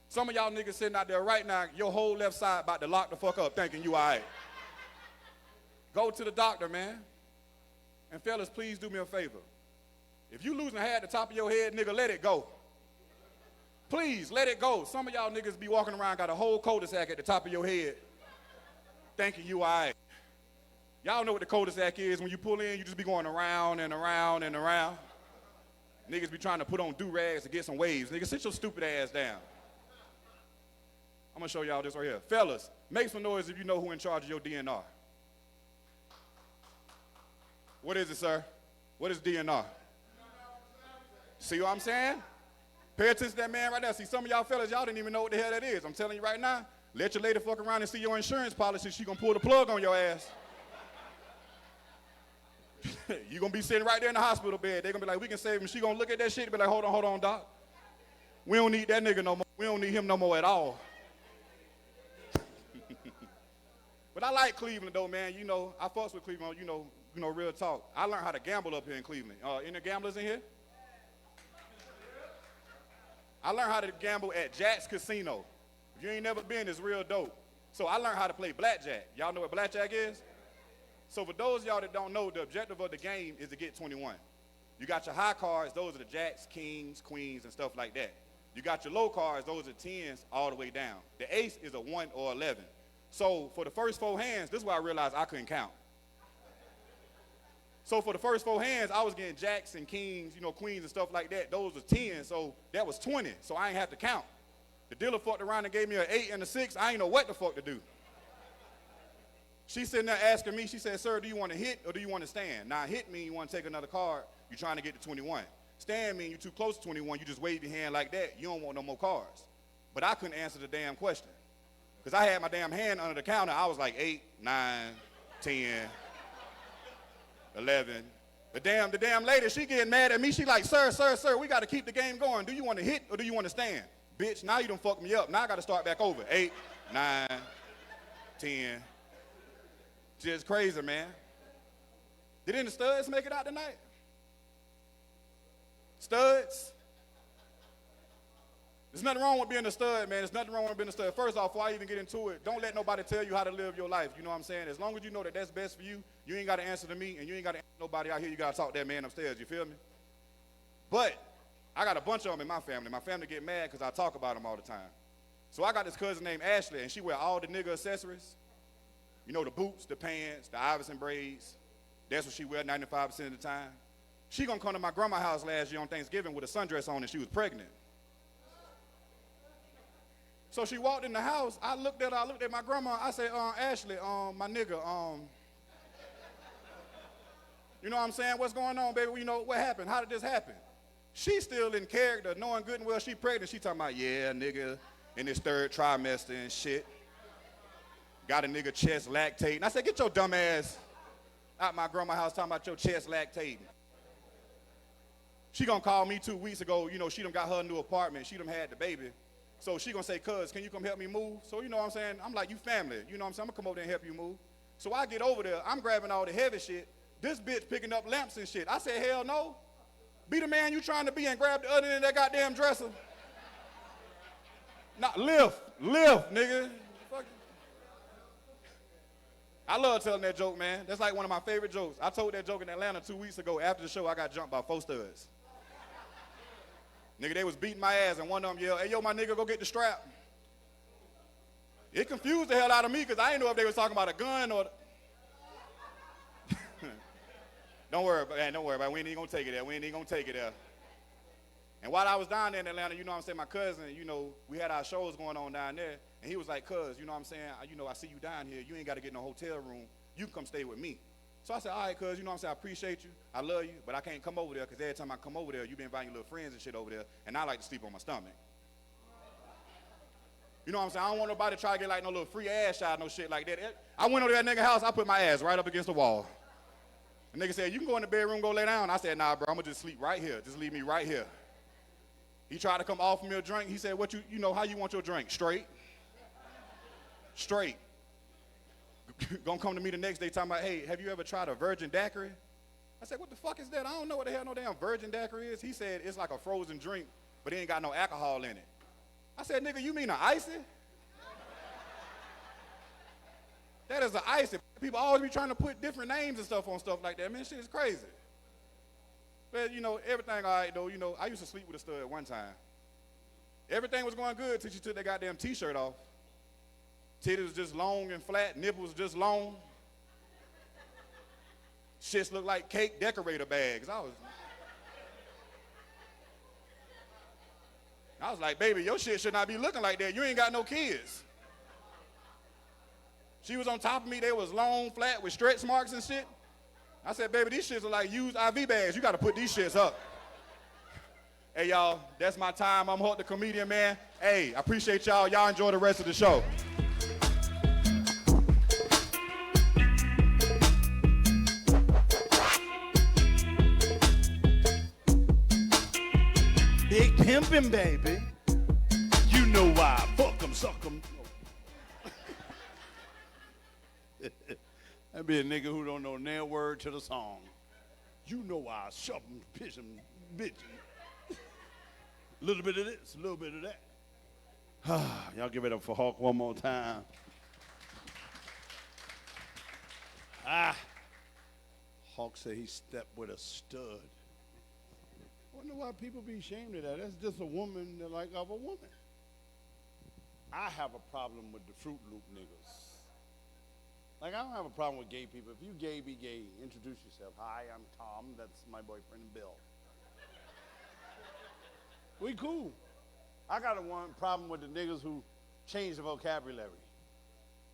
Some of y'all niggas sitting out there right now, your whole left side about to lock the fuck up thinking you all right. Go to the doctor, man. And fellas, please do me a favor. If you losing hair at the top of your head, nigga, let it go. Please, let it go. Some of y'all niggas be walking around, got a whole cul-de-sac at the top of your head, thinking you all right. Y'all know what the cul-de-sac is. When you pull in, you just be going around and around and around. Niggas be trying to put on do-rags to get some waves. Nigga, sit your stupid ass down. I'm gonna show y'all this right here. Fellas, make some noise if you know who in charge of your DNR. What is it, sir? What is DNR? See what I'm saying? Pay attention to that man right there. See, some of y'all fellas, y'all didn't even know what the hell that is. I'm telling you right now, let your lady fuck around and see your insurance policy. She gonna pull the plug on your ass. You gonna be sitting right there in the hospital bed. They gonna be like, we can save him. She gonna look at that shit and be like, hold on, doc. We don't need that nigga no more. We don't need him no more at all. But I like Cleveland though, man. You know, I fucks with Cleveland. You know, real talk. I learned how to gamble up here in Cleveland. Any gamblers in here? I learned how to gamble at Jack's Casino. If you ain't never been, it's real dope. So I learned how to play blackjack. Y'all know what blackjack is? So for those of y'all that don't know, the objective of the game is to get 21. You got your high cards, those are the jacks, kings, queens, and stuff like that. You got your low cards, those are 10s all the way down. The ace is a 1 or 11. So for the first 4 hands, this is why I realized I couldn't count. So for the first 4 hands, I was getting jacks and kings, queens and stuff like that. Those were 10, so that was 20, so I ain't have to count. The dealer fucked around and gave me an 8 and a 6. I ain't know what the fuck to do. She's sitting there asking me, she said, sir, do you want to hit or do you want to stand? Now, hit means you want to take another card. You're trying to get to 21. Stand means you're too close to 21. You just wave your hand like that. You don't want no more cards. But I couldn't answer the damn question. Because I had my damn hand under the counter. I was like 8, 9, 10, 11. The damn lady, she getting mad at me. She like, sir, we got to keep the game going. Do you want to hit or do you want to stand? Bitch, now you done fucked me up. Now I got to start back over. 8, 9, 10. Just crazy, man. Did any studs make it out tonight? Studs? There's nothing wrong with being a stud, man. There's nothing wrong with being a stud. First off, before I even get into it, don't let nobody tell you how to live your life. You know what I'm saying? As long as you know that that's best for you, you ain't got to answer to me, and you ain't got to answer to nobody out here. You got to talk to that man upstairs. You feel me? But I got a bunch of them in my family. My family get mad because I talk about them all the time. So I got this cousin named Ashley, and she wear all the nigga accessories. You know, the boots, the pants, the Iverson braids. That's what she wear 95% of the time. She gonna come to my grandma's house last year on Thanksgiving with a sundress on and she was pregnant. So she walked in the house. I looked at my grandma. I said, Ashley, my nigga, you know what I'm saying? What's going on, baby? You know, what happened? How did this happen? She's still in character, knowing good and well she pregnant. She talking about, yeah, nigga, in his 3rd trimester and shit. Got a nigga chest lactating. I said, get your dumb ass out my grandma's house talking about your chest lactating. She gonna call me 2 weeks ago. You know, she done got her new apartment. She done had the baby. So she gonna say, cuz, can you come help me move? So you know what I'm saying? I'm like, you family. You know what I'm saying? I'm gonna come over there and help you move. So I get over there. I'm grabbing all the heavy shit. This bitch picking up lamps and shit. I said, hell no. Be the man you trying to be and grab the other end of that goddamn dresser. Not lift, nigga. I love telling that joke, man. That's like one of my favorite jokes. I told that joke in Atlanta 2 weeks ago. After the show, I got jumped by 4 studs. Nigga, they was beating my ass, and one of them yelled, hey, yo, my nigga, go get the strap. It confused the hell out of me, because I didn't know if they was talking about a gun or... Don't worry about it. We ain't even going to take it there. And while I was down there in Atlanta, you know what I'm saying, my cousin, you know, we had our shows going on down there. And he was like, cuz, you know what I'm saying, I see you down here. You ain't got to get in a hotel room. You can come stay with me. So I said, all right, cuz, you know what I'm saying, I appreciate you. I love you, but I can't come over there because every time I come over there, you been inviting your little friends and shit over there, and I like to sleep on my stomach. You know what I'm saying? I don't want nobody to try to get like no little free ass shot, no shit like that. I went over to that nigga house, I put my ass right up against the wall. The nigga said, you can go in the bedroom, go lay down. I said, nah, bro, I'm going to just sleep right here. Just leave me right here. He tried to come offer me a drink. He said, you know, how you want your drink? Straight. Gonna come to me the next day talking about, hey, have you ever tried a virgin daiquiri? I said, what the fuck is that? I don't know what the hell no damn virgin daiquiri is. He said, it's like a frozen drink, but it ain't got no alcohol in it. I said, nigga, you mean an icy? That is an icy. People always be trying to put different names and stuff on stuff like that. Man, shit is crazy. But, you know, everything all right, though. You know, I used to sleep with a stud one time. Everything was going good until she took that goddamn T-shirt off. Titties was just long and flat. Nipples just long. Shits looked like cake decorator bags. I was like, baby, your shit should not be looking like that. You ain't got no kids. She was on top of me. They was long, flat, with stretch marks and shit. I said, baby, these shits are like used IV bags. You got to put these shits up. Hey, y'all, that's my time. I'm Hulk the Comedian, man. Hey, I appreciate y'all. Y'all enjoy the rest of the show. Big pimpin', baby. You know why. Fuck 'em, suck 'em. That'd be a nigga who don't know no word to the song. You know why. Shove 'em, piss 'em, bitch 'em. A little bit of this, a little bit of that. Y'all give it up for Hulk one more time. Hulk said he stepped with a stud. Wonder why people be ashamed of that. That's just a woman that like of a woman. I have a problem with the Fruit Loop niggas. Like, I don't have a problem with gay people. If you gay, be gay. Introduce yourself. Hi, I'm Tom. That's my boyfriend, Bill. We cool. I got one problem with the niggas who change the vocabulary.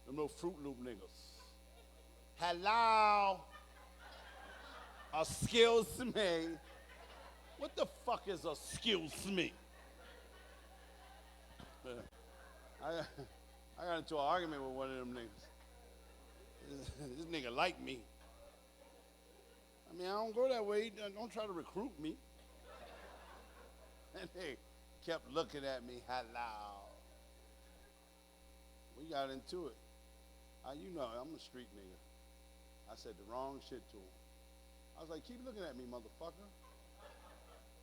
Them little Fruit Loop niggas. Hello. Excuse me. What the fuck is a excuse me? I got into an argument with one of them niggas. This nigga like me. I mean, I don't go that way. Don't try to recruit me. And they kept looking at me, hello. We got into it. You know, I'm a street nigga. I said the wrong shit to him. I was like, keep looking at me, motherfucker.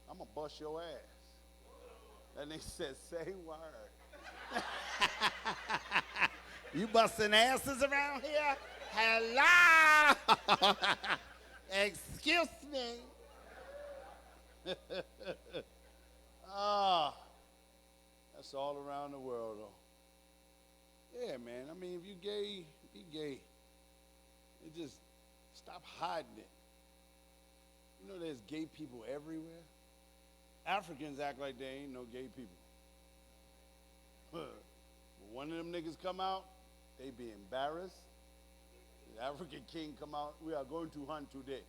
I'm gonna bust your ass. And they said, say word. You busting asses around here? Hello! Excuse me. That's all around the world, though. Yeah, man. I mean, if you gay, be gay. It just stop hiding it. You know there's gay people everywhere? Africans act like they ain't no gay people. When one of them niggas come out, they be embarrassed. The African king come out, we are going to hunt today.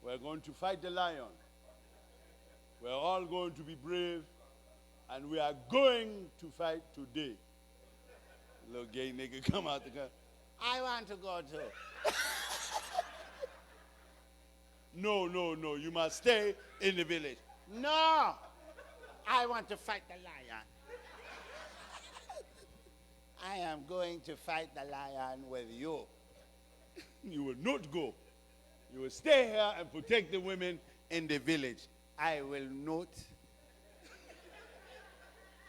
We're going to fight the lion. We're all going to be brave, and we are going to fight today. Little gay nigga come out the car. I want to go too. No, you must stay in the village. No, I want to fight the lion. I am going to fight the lion with you. You will not go. You will stay here and protect the women in the village. I will not.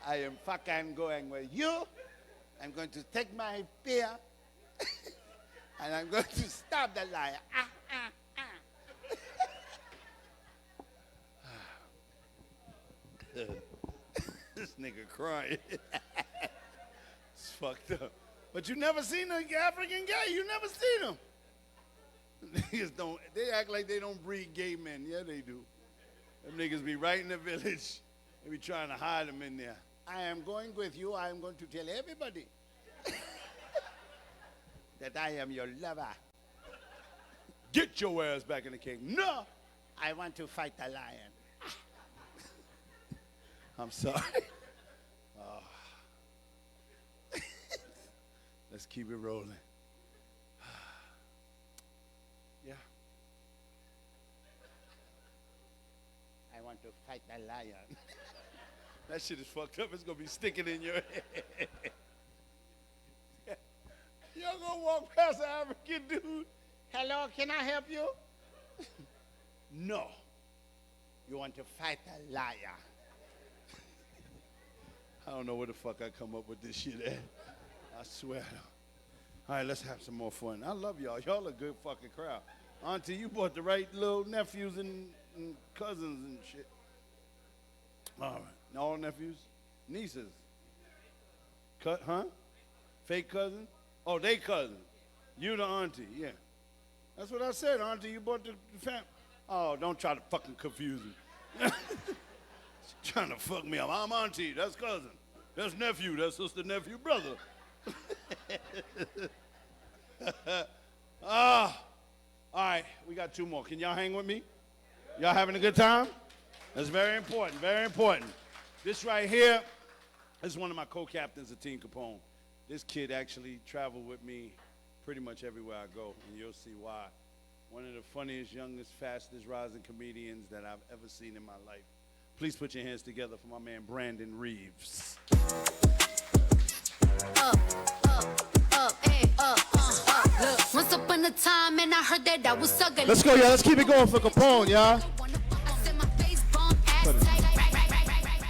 I am fucking going with you. I'm going to take my spear and I'm going to stop the lion. This nigga crying. It's fucked up. But you never seen an African gay. You never seen them. Niggas don't, they act like they don't breed gay men. Yeah, they do. Them niggas be right in the village. They be trying to hide them in there. I am going with you. I am going to tell everybody that I am your lover. Get your ass back in the cave. No, I want to fight the lion. I'm sorry. Let's keep it rolling. Yeah. I want to fight the lion. That shit is fucked up. It's going to be sticking in your head. You're going to walk past an African dude. Hello, can I help you? No. You want to fight a liar. I don't know where the fuck I come up with this shit at. I swear. All right, let's have some more fun. I love y'all. Y'all a good fucking crowd. Auntie, you brought the right little nephews and cousins and shit. All right. All nephews? Nieces? Huh? Fake cousin? Oh, they cousin. You the auntie, yeah. That's what I said, auntie. You brought the fam. Oh, don't try to fucking confuse me. Trying to fuck me up. I'm auntie. That's cousin. That's nephew. That's sister, nephew, brother. All right. We got two more. Can y'all hang with me? Y'all having a good time? That's very important. Very important. This right here is one of my co-captains of Team Capone. This kid actually traveled with me pretty much everywhere I go, and you'll see why. One of the funniest, youngest, fastest rising comedians that I've ever seen in my life. Please put your hands together for my man Brandon Reeves. Look, once upon a time, and I heard that I was ugly. Let's go, y'all. Let's keep it going for Capone, y'all.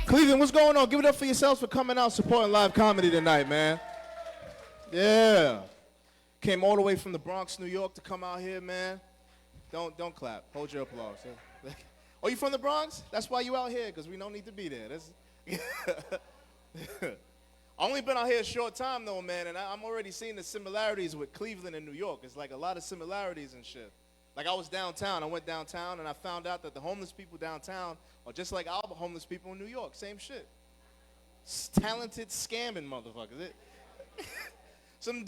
Cleveland, what's going on? Give it up for yourselves for coming out supporting live comedy tonight, man. Yeah. Came all the way from the Bronx, New York to come out here, man. Don't clap. Hold your applause. Oh, you from the Bronx? That's why you out here, because we don't need to be there. I only been out here a short time, though, man, and I'm already seeing the similarities with Cleveland and New York. It's like a lot of similarities and shit. Like, I was downtown. I went downtown, and I found out that the homeless people downtown are just like our homeless people in New York. Same shit. Talented scamming motherfuckers. Some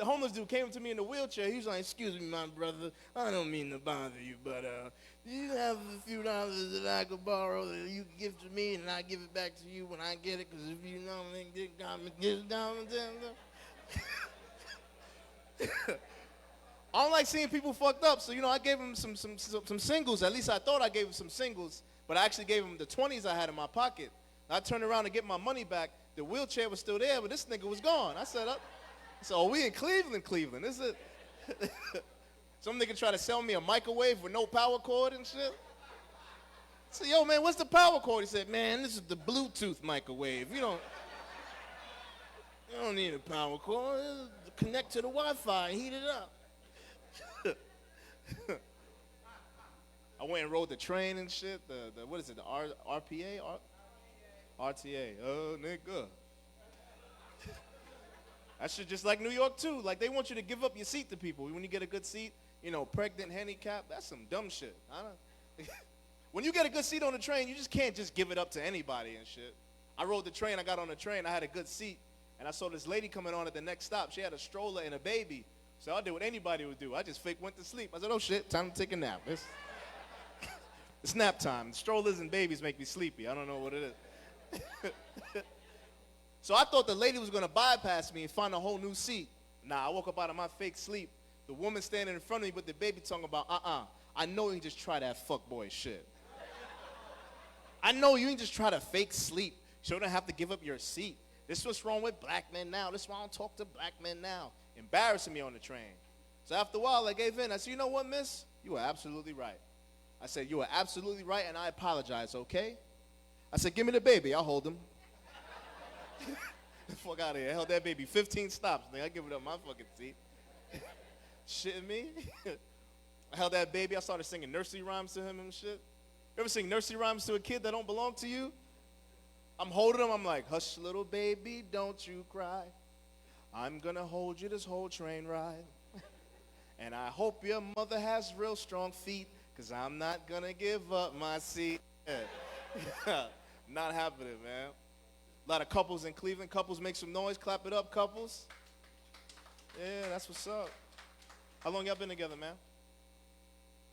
homeless dude came to me in a wheelchair. He was like, "Excuse me, my brother. I don't mean to bother you, but do you have a few dollars that I could borrow that you can give to me, and I give it back to you when I get it? Because if you know me, give down. I don't like seeing people fucked up, so I gave him some singles. At least I thought I gave him some singles, but I actually gave him the 20s I had in my pocket. I turned around to get my money back. The wheelchair was still there, but this nigga was gone. I said, so we in Cleveland. This is some nigga try to sell me a microwave with no power cord and shit. I said, yo, man, what's the power cord? He said, man, this is the Bluetooth microwave. You don't need a power cord. Connect to the Wi-Fi and heat it up. I went and rode the train and shit. The what is it? The RPA? RTA. Oh, nigga. That shit just like New York, too. Like, they want you to give up your seat to people. When you get a good seat, pregnant, handicapped, that's some dumb shit. When you get a good seat on the train, you just can't just give it up to anybody and shit. I rode the train. I got on the train. I had a good seat. And I saw this lady coming on at the next stop. She had a stroller and a baby. So I did what anybody would do. I just fake went to sleep. I said, oh, shit, time to take a nap. It's nap time. Strollers and babies make me sleepy. I don't know what it is. So I thought the lady was going to bypass me and find a whole new seat. Nah, I woke up out of my fake sleep. The woman standing in front of me with the baby talking about, I know you just try that fuckboy shit. I know you ain't just try to fake sleep. You don't have to give up your seat. This is what's wrong with black men now. This is why I don't talk to black men now. Embarrassing me on the train. So after a while, I gave in. I said, you know what, miss? You are absolutely right. I said, you are absolutely right, and I apologize, okay? I said, give me the baby. I'll hold him. Fuck out of here. I held that baby 15 stops. I give it up my fucking seat. Shitting me? I held that baby. I started singing nursery rhymes to him and shit. You ever sing nursery rhymes to a kid that don't belong to you? I'm holding him. I'm like, hush, little baby, don't you cry. I'm going to hold you this whole train ride. And I hope your mother has real strong feet, because I'm not going to give up my seat. Not happening, man. A lot of couples in Cleveland. Couples, make some noise. Clap it up, couples. Yeah, that's what's up. How long y'all been together, man?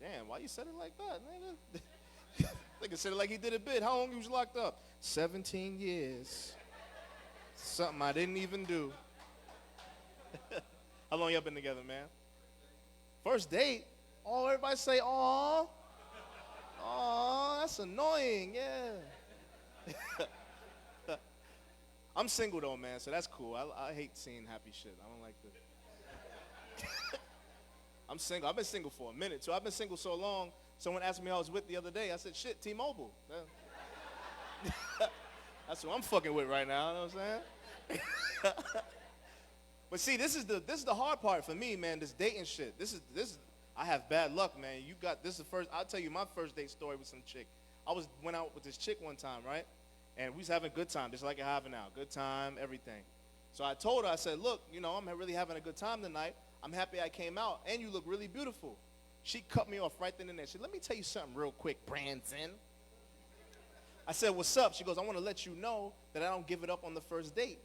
Damn, why you said it like that, nigga? Nigga said it like he did a bit. How long you was locked up? 17 years. Something I didn't even do. How long y'all been together, man? First date? Oh, everybody say, aw. Aw, that's annoying, yeah. I'm single though, man, so that's cool. I hate seeing happy shit. I don't like that. I'm single. I've been single for a minute, too. I've been single so long, someone asked me who I was with the other day. I said, shit, T-Mobile. That's what I'm fucking with right now, you know what I'm saying? But see, this is the hard part for me, man, this dating shit. This is I have bad luck, man. This is the first, I'll tell you my first date story with some chick. Went out with this chick one time, right? And we was having a good time, just like you're having now. Good time, everything. So I told her, I said, look, I'm really having a good time tonight. I'm happy I came out, and you look really beautiful. She cut me off right then and there. She said, let me tell you something real quick, Brandon. I said, what's up? She goes, I want to let you know that I don't give it up on the first date.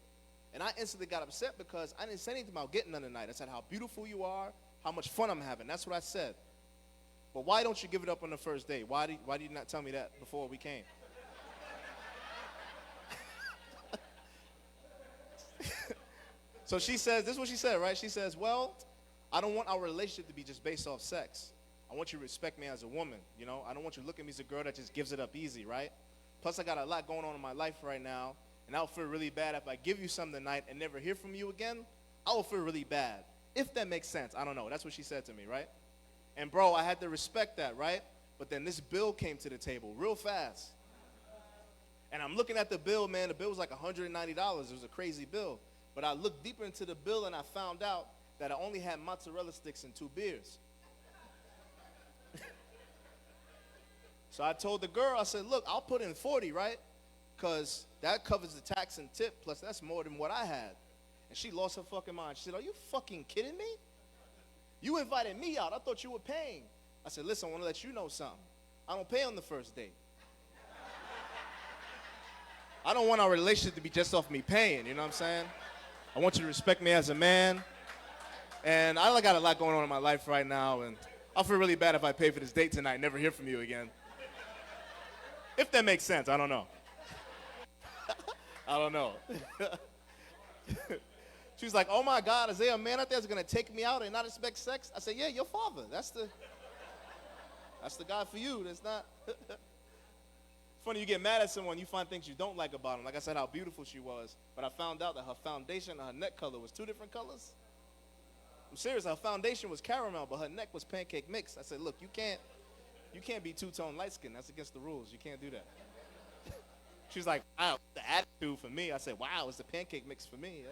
And I instantly got upset because I didn't say anything about getting none tonight. I said how beautiful you are, how much fun I'm having. That's what I said. But why don't you give it up on the first date? Why did you not tell me that before we came? So she says, this is what she said, right? She says, well, I don't want our relationship to be just based off sex. I want you to respect me as a woman, I don't want you to look at me as a girl that just gives it up easy, right? Plus, I got a lot going on in my life right now, and I'll feel really bad if I give you something tonight and never hear from you again. I will feel really bad, if that makes sense. I don't know. That's what she said to me, right? And, bro, I had to respect that, right? But then this bill came to the table real fast. And I'm looking at the bill, man. The bill was like $190. It was a crazy bill. But I looked deeper into the bill, and I found out that I only had mozzarella sticks and 2 beers. So I told the girl, I said, look, I'll put in 40, right? Because that covers the tax and tip, plus that's more than what I had. And she lost her fucking mind. She said, are you fucking kidding me? You invited me out. I thought you were paying. I said, listen, I want to let you know something. I don't pay on the first date. I don't want our relationship to be just off me paying, you know what I'm saying? I want you to respect me as a man. And I got a lot going on in my life right now, and I'll feel really bad if I pay for this date tonight and never hear from you again. If that makes sense, I don't know. I don't know. She's like, oh my God, is there a man out there that's gonna take me out and not expect sex? I said, yeah, your father. That's the guy for you. That's not. Funny, you get mad at someone, you find things you don't like about them. Like I said, how beautiful she was, but I found out that her foundation and her neck color was 2 different colors. I'm serious, her foundation was caramel, but her neck was pancake mix. I said, look, you can't be two-tone light-skinned. That's against the rules. You can't do that. She's like, wow, the attitude for me. I said, wow, it's the pancake mix for me.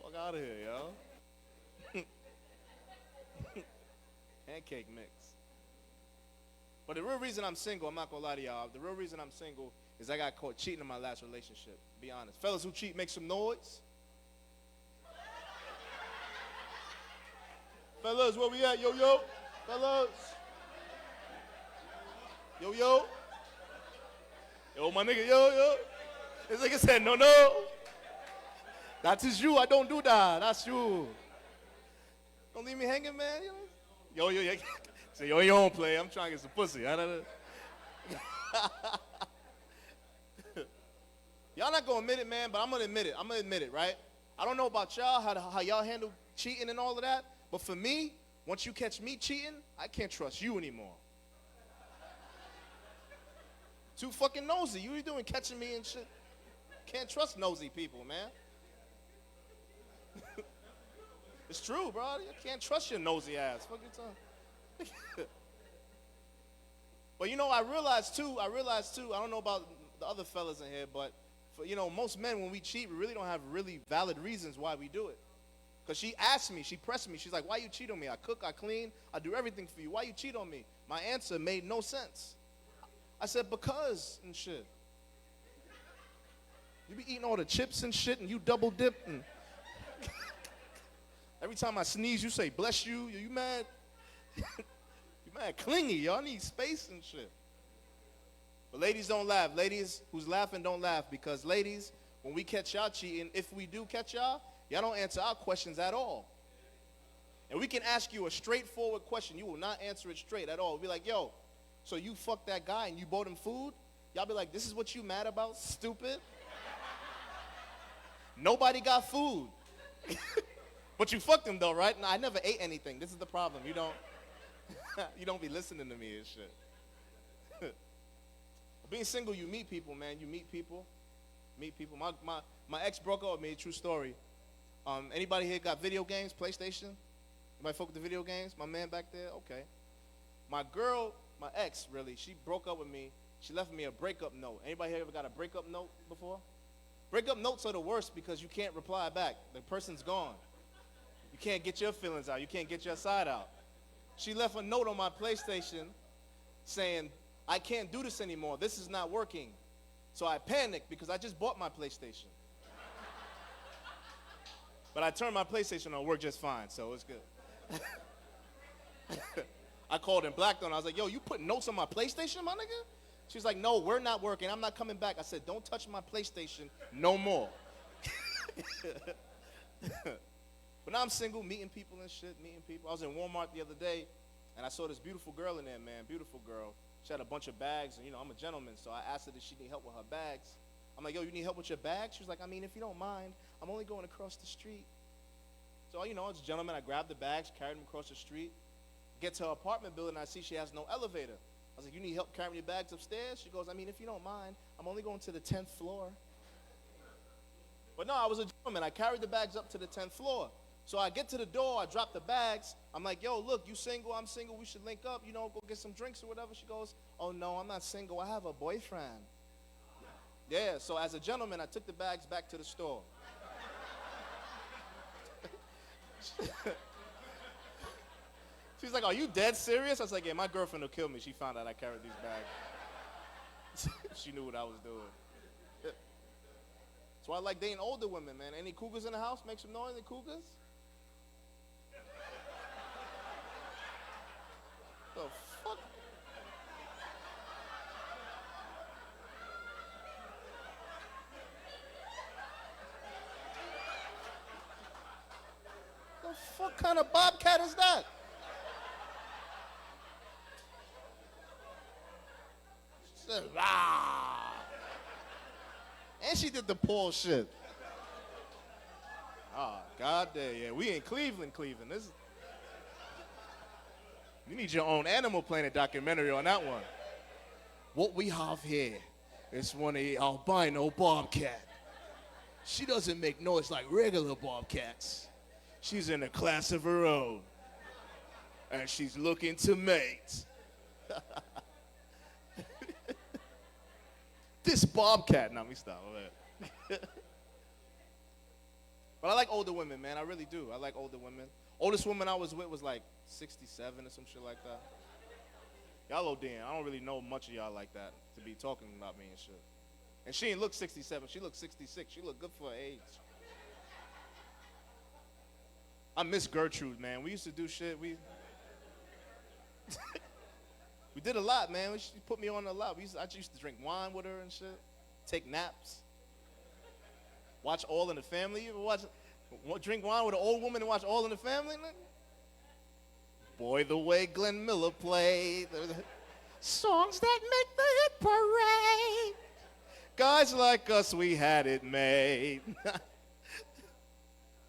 Fuck out of here, yo. Pancake mix. But the real reason I'm single, I'm not gonna lie to y'all, the real reason I'm single is I got caught cheating in my last relationship, to be honest. Fellas who cheat, make some noise. Fellas, where we at? Yo, yo. Fellas. Yo, yo. Yo, my nigga, yo, yo. This nigga said, no, no. That is you. I don't do that. That's you. Don't leave me hanging, man. Yo, yo, yo. Say, yo, you don't play. I'm trying to get some pussy. Y'all not gonna admit it, man, but I'm gonna admit it. I'm gonna admit it, right? I don't know about y'all, how y'all handle cheating and all of that, but for me, once you catch me cheating, I can't trust you anymore. Too fucking nosy. You doing catching me and shit? Can't trust nosy people, man. It's true, bro. You can't trust your nosy ass. Fuck your tongue. But I realized too, I don't know about the other fellas in here, but for, most men, when we cheat, we really don't have really valid reasons why we do it. Because she asked me, she pressed me, she's like, why you cheat on me? I cook, I clean, I do everything for you. Why you cheat on me? My answer made no sense. I said, because and shit. You be eating all the chips and shit and you double dip and every time I sneeze, you say, bless you. You mad? You mad clingy. Y'all need space and shit. But ladies, don't laugh. Ladies who's laughing, don't laugh. Because ladies, when we catch y'all cheating, if we do catch y'all don't answer our questions at all. And we can ask you a straightforward question. You will not answer it straight at all. We'll be like, yo, so you fucked that guy and you bought him food? Y'all be like, this is what you mad about, stupid? Nobody got food. But you fucked him though, right? No, I never ate anything. This is the problem. You don't be listening to me and shit. Being single, you meet people, man. You meet people. My ex broke up with me, true story. Anybody here got video games, PlayStation? Anybody fuck with the video games? My man back there? Okay. My girl my ex, really, she broke up with me. She left me a breakup note. Anybody here ever got a breakup note before? Breakup notes are the worst because you can't reply back. The person's gone. You can't get your feelings out. You can't get your side out. She left a note on my PlayStation saying, I can't do this anymore. This is not working. So I panicked because I just bought my PlayStation. But I turned my PlayStation on, worked just fine, so it's good. I called and blacked on her. I was like, yo, you put notes on my PlayStation, my nigga? She was like, no, we're not working. I'm not coming back. I said, don't touch my PlayStation no more. But now I'm single, meeting people and shit, meeting people. I was in Walmart the other day, and I saw this beautiful girl in there, man, beautiful girl. She had a bunch of bags, and, I'm a gentleman, so I asked her if she need help with her bags. I'm like, yo, you need help with your bags? She was like, I mean, if you don't mind, I'm only going across the street. So, as a gentleman, I grabbed the bags, carried them across the street. Get to her apartment building, I see she has no elevator. I was like, you need help carrying your bags upstairs? She goes, I mean, if you don't mind, I'm only going to the 10th floor. But no, I was a gentleman. I carried the bags up to the 10th floor. So I get to the door, I drop the bags. I'm like, yo, look, you single, I'm single, we should link up, go get some drinks or whatever. She goes, oh, no, I'm not single, I have a boyfriend. Yeah, so as a gentleman, I took the bags back to the store. She's like, are you dead serious? I was like, yeah, my girlfriend will kill me. She found out I carried these bags. She knew what I was doing. That's why I like dating older women, man. Any cougars in the house? Make some noise, any cougars? The fuck? The fuck kind of bobcat is that? She said, rah. And she did the Paul shit. Oh, God damn, yeah. We in Cleveland. This is... You need your own Animal Planet documentary on that one. What we have here is one of the albino bobcat. She doesn't make noise like regular bobcats. She's in a class of her own. And she's looking to mate. This bobcat. No, let me stop. But I like older women, man. I really do. I like older women. Oldest woman I was with was like 67 or some shit like that. Y'all ODing. I don't really know much of y'all like that to be talking about me and shit. And she didn't look 67. She looked 66. She looked good for her age. I miss Gertrude, man. We used to do shit. We did a lot, man. She put me on a lot. I used to drink wine with her and shit. Take naps. Watch All in the Family. You ever drink wine with an old woman and watch All in the Family? Boy, the way Glenn Miller played. Songs that make the hit parade. Guys like us, we had it made.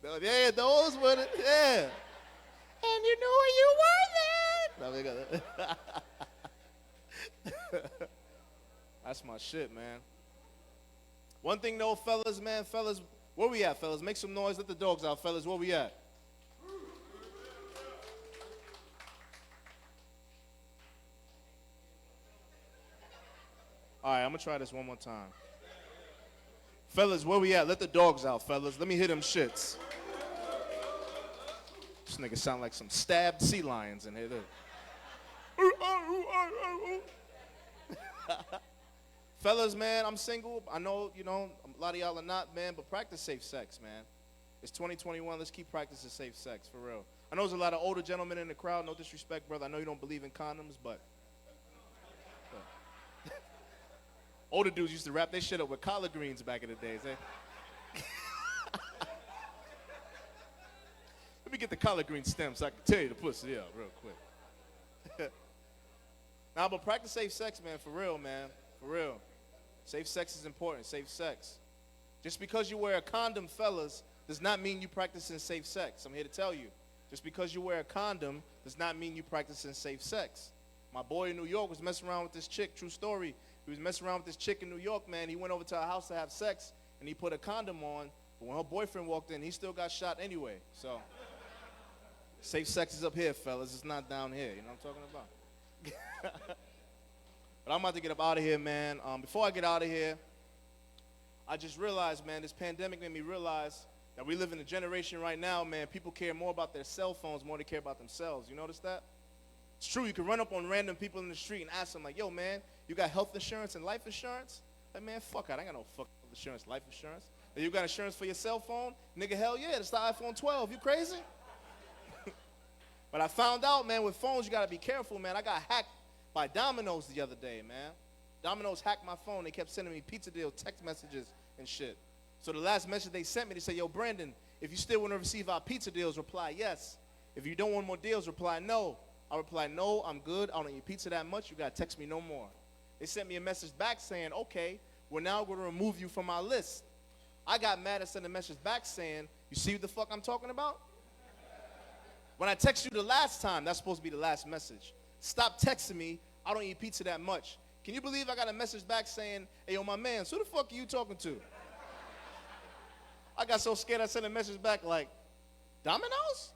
Yeah, those were the, yeah. And you knew you were then. That's my shit, man. One thing though, fellas, where we at, fellas? Make some noise, let the dogs out, fellas. Where we at? All right, I'm gonna try this one more time. Fellas, where we at? Let the dogs out, fellas. Let me hit them shits. This nigga sound like some stabbed sea lions in here. Fellas, man, I'm single. I know, a lot of y'all are not, man, but practice safe sex, man. It's 2021. Let's keep practicing safe sex, for real. I know there's a lot of older gentlemen in the crowd. No disrespect, brother. I know you don't believe in condoms, but older dudes used to wrap their shit up with collard greens back in the days, eh? Let me get the collard green stem so I can tell you the pussy out real quick. Nah, but practice safe sex, man, for real, man. For real. Safe sex is important, safe sex. Just because you wear a condom, fellas, does not mean you practicing safe sex. I'm here to tell you. Just because you wear a condom does not mean you practicing safe sex. My boy in New York was messing around with this chick, true story. He was messing around with this chick in New York, man. He went over to her house to have sex, and he put a condom on. But when her boyfriend walked in, he still got shot anyway. So, safe sex is up here, fellas. It's not down here. You know what I'm talking about? But I'm about to get up out of here, man. Before I get out of here, I just realized, man, this pandemic made me realize that we live in a generation right now, man, people care more about their cell phones more than they care about themselves. You notice that? It's true, you can run up on random people in the street and ask them, like, yo, man, you got health insurance and life insurance? Like, man, fuck that. I ain't got no fucking health insurance, life insurance. And you got insurance for your cell phone? Nigga, hell yeah, it's the iPhone 12. You crazy? But I found out, man, with phones, you got to be careful, man. I got hacked by Domino's the other day, man. Domino's hacked my phone. They kept sending me pizza deal text messages and shit. So the last message they sent me, they said, yo, Brandon, if you still want to receive our pizza deals, reply yes. If you don't want more deals, reply no. I replied, no, I'm good. I don't eat pizza that much. You got to text me no more. They sent me a message back saying, okay, we're now going to remove you from our list. I got mad and sent a message back saying, you see what the fuck I'm talking about? When I text you the last time, that's supposed to be the last message. Stop texting me. I don't eat pizza that much. Can you believe I got a message back saying, hey, yo, my man, who the fuck are you talking to? I got so scared I sent a message back like, Domino's?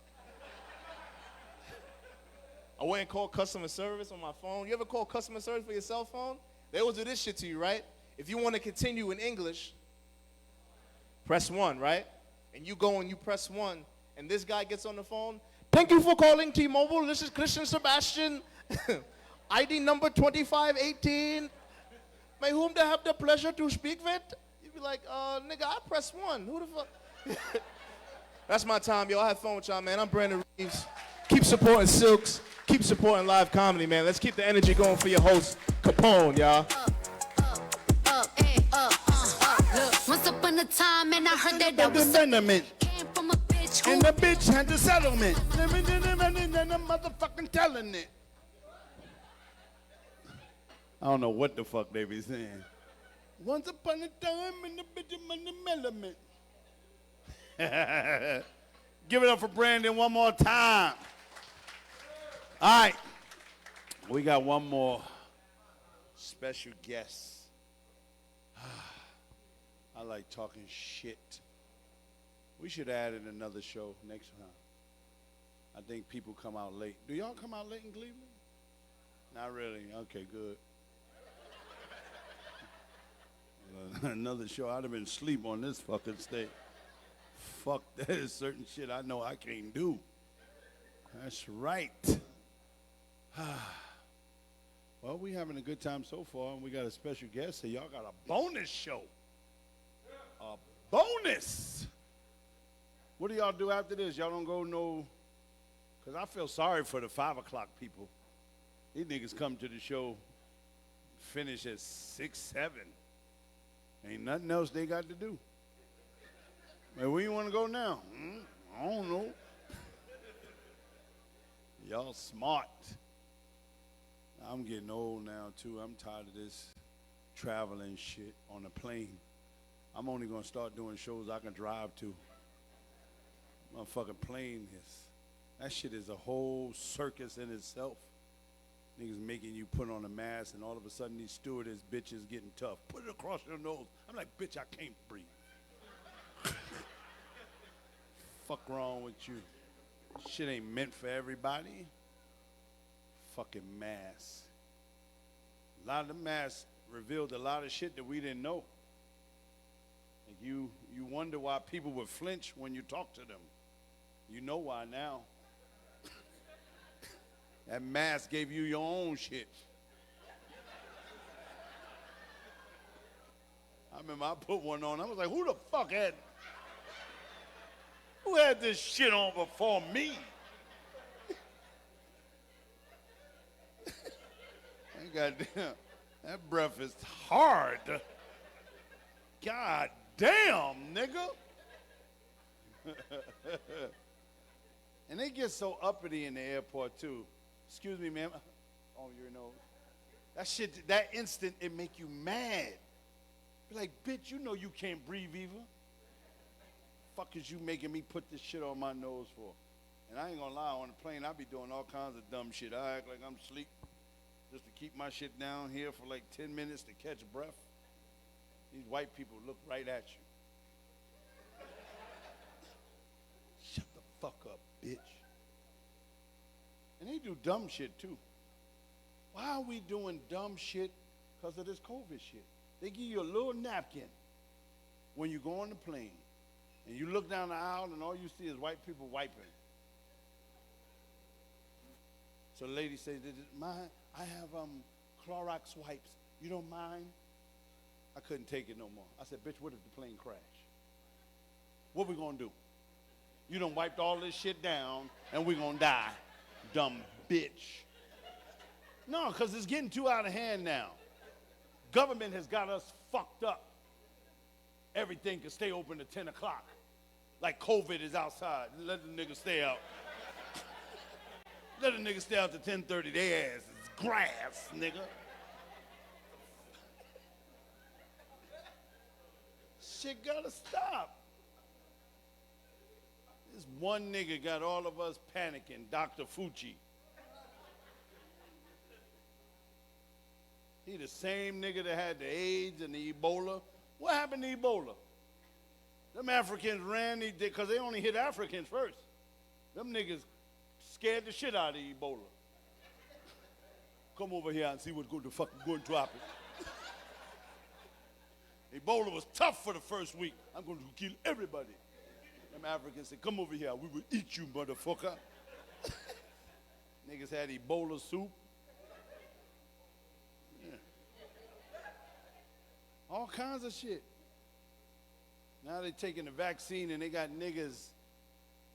I went and called customer service on my phone. You ever call customer service for your cell phone? They always do this shit to you, right? If you want to continue in English, press 1, right? And you go and you press 1, and this guy gets on the phone. Thank you for calling T-Mobile. This is Christian Sebastian. ID number 2518. May whom they have the pleasure to speak with? You'd be like, nigga, I press 1. Who the fuck? That's my time, yo. I have fun with y'all, man. I'm Brandon Reeves. Keep supporting Sylks. Keep supporting live comedy, man. Let's keep the energy going for your host, Capone, y'all. Look, once upon a time, and I heard that was sentiment. came from a bitch who And the bitch had the settlement. And the motherfucking telling it. I don't know what the fuck they be saying. Once upon a time, and the bitch in the element. Give it up for Brandon one more time. All right. We got one more special guest. I like talking shit. We should add in another show next time. I think people come out late. Do y'all come out late in Cleveland? Not really. Okay, good. Another show. I'd have been asleep on this fucking stage. Fuck, that is certain shit I know I can't do. That's right. Well, we having a good time so far, and we got a special guest, so y'all got a bonus show. A bonus. What do y'all do after this? Y'all don't go no, because I feel sorry for the 5 o'clock people. These niggas come to the show, finish at 6, 7. Ain't nothing else they got to do. Man, where you want to go now? I don't know. Y'all smart. I'm getting old now, too. I'm tired of this traveling shit on a plane. I'm only going to start doing shows I can drive to. Motherfucking plane is, that shit is a whole circus in itself. Niggas making you put on a mask, and all of a sudden these stewardess bitches getting tough. Put it across your nose. I'm like, bitch, I can't breathe. Fuck wrong with you? Shit ain't meant for everybody. Fucking masks. A lot of the masks revealed a lot of shit that we didn't know. Like you wonder why people would flinch when you talk to them. You know why now. That mask gave you your own shit. I remember I put one on. I was like, who the fuck had this shit on before me? Goddamn, that breath is hard. God damn, nigga. And they get so uppity in the airport too. Excuse me, ma'am. Oh, your nose. That shit, that instant, it make you mad. Be like, bitch, you know you can't breathe either. Fuck is you making me put this shit on my nose for? And I ain't gonna lie, on the plane, I be doing all kinds of dumb shit. I act like I'm asleep just to keep my shit down here for like 10 minutes to catch breath. These white people look right at you. Shut the fuck up, bitch. And they do dumb shit too. Why are we doing dumb shit because of this COVID shit? They give you a little napkin when you go on the plane, and you look down the aisle, and all you see is white people wiping. So the lady says, I have Clorox wipes. You don't mind? I couldn't take it no more. I said, bitch, what if the plane crash? What we gonna do? You done wiped all this shit down, and we gonna die, dumb bitch. No, because it's getting too out of hand now. Government has got us fucked up. Everything can stay open to 10 o'clock. Like COVID is outside. Let the nigga stay out. Let the nigga stay out to 10:30. They ass is grass, nigga. Shit gotta stop. This one nigga got all of us panicking, Dr. Fucci. He the same nigga that had the AIDS and the Ebola. What happened to Ebola? Them Africans ran, because they only hit Africans first. Them niggas scared the shit out of Ebola. Come over here and see what's going to drop it. Ebola was tough for the first week. I'm going to kill everybody. Them Africans said, come over here, we will eat you, motherfucker. Niggas had Ebola soup. Yeah. All kinds of shit. Now they taking the vaccine and they got niggas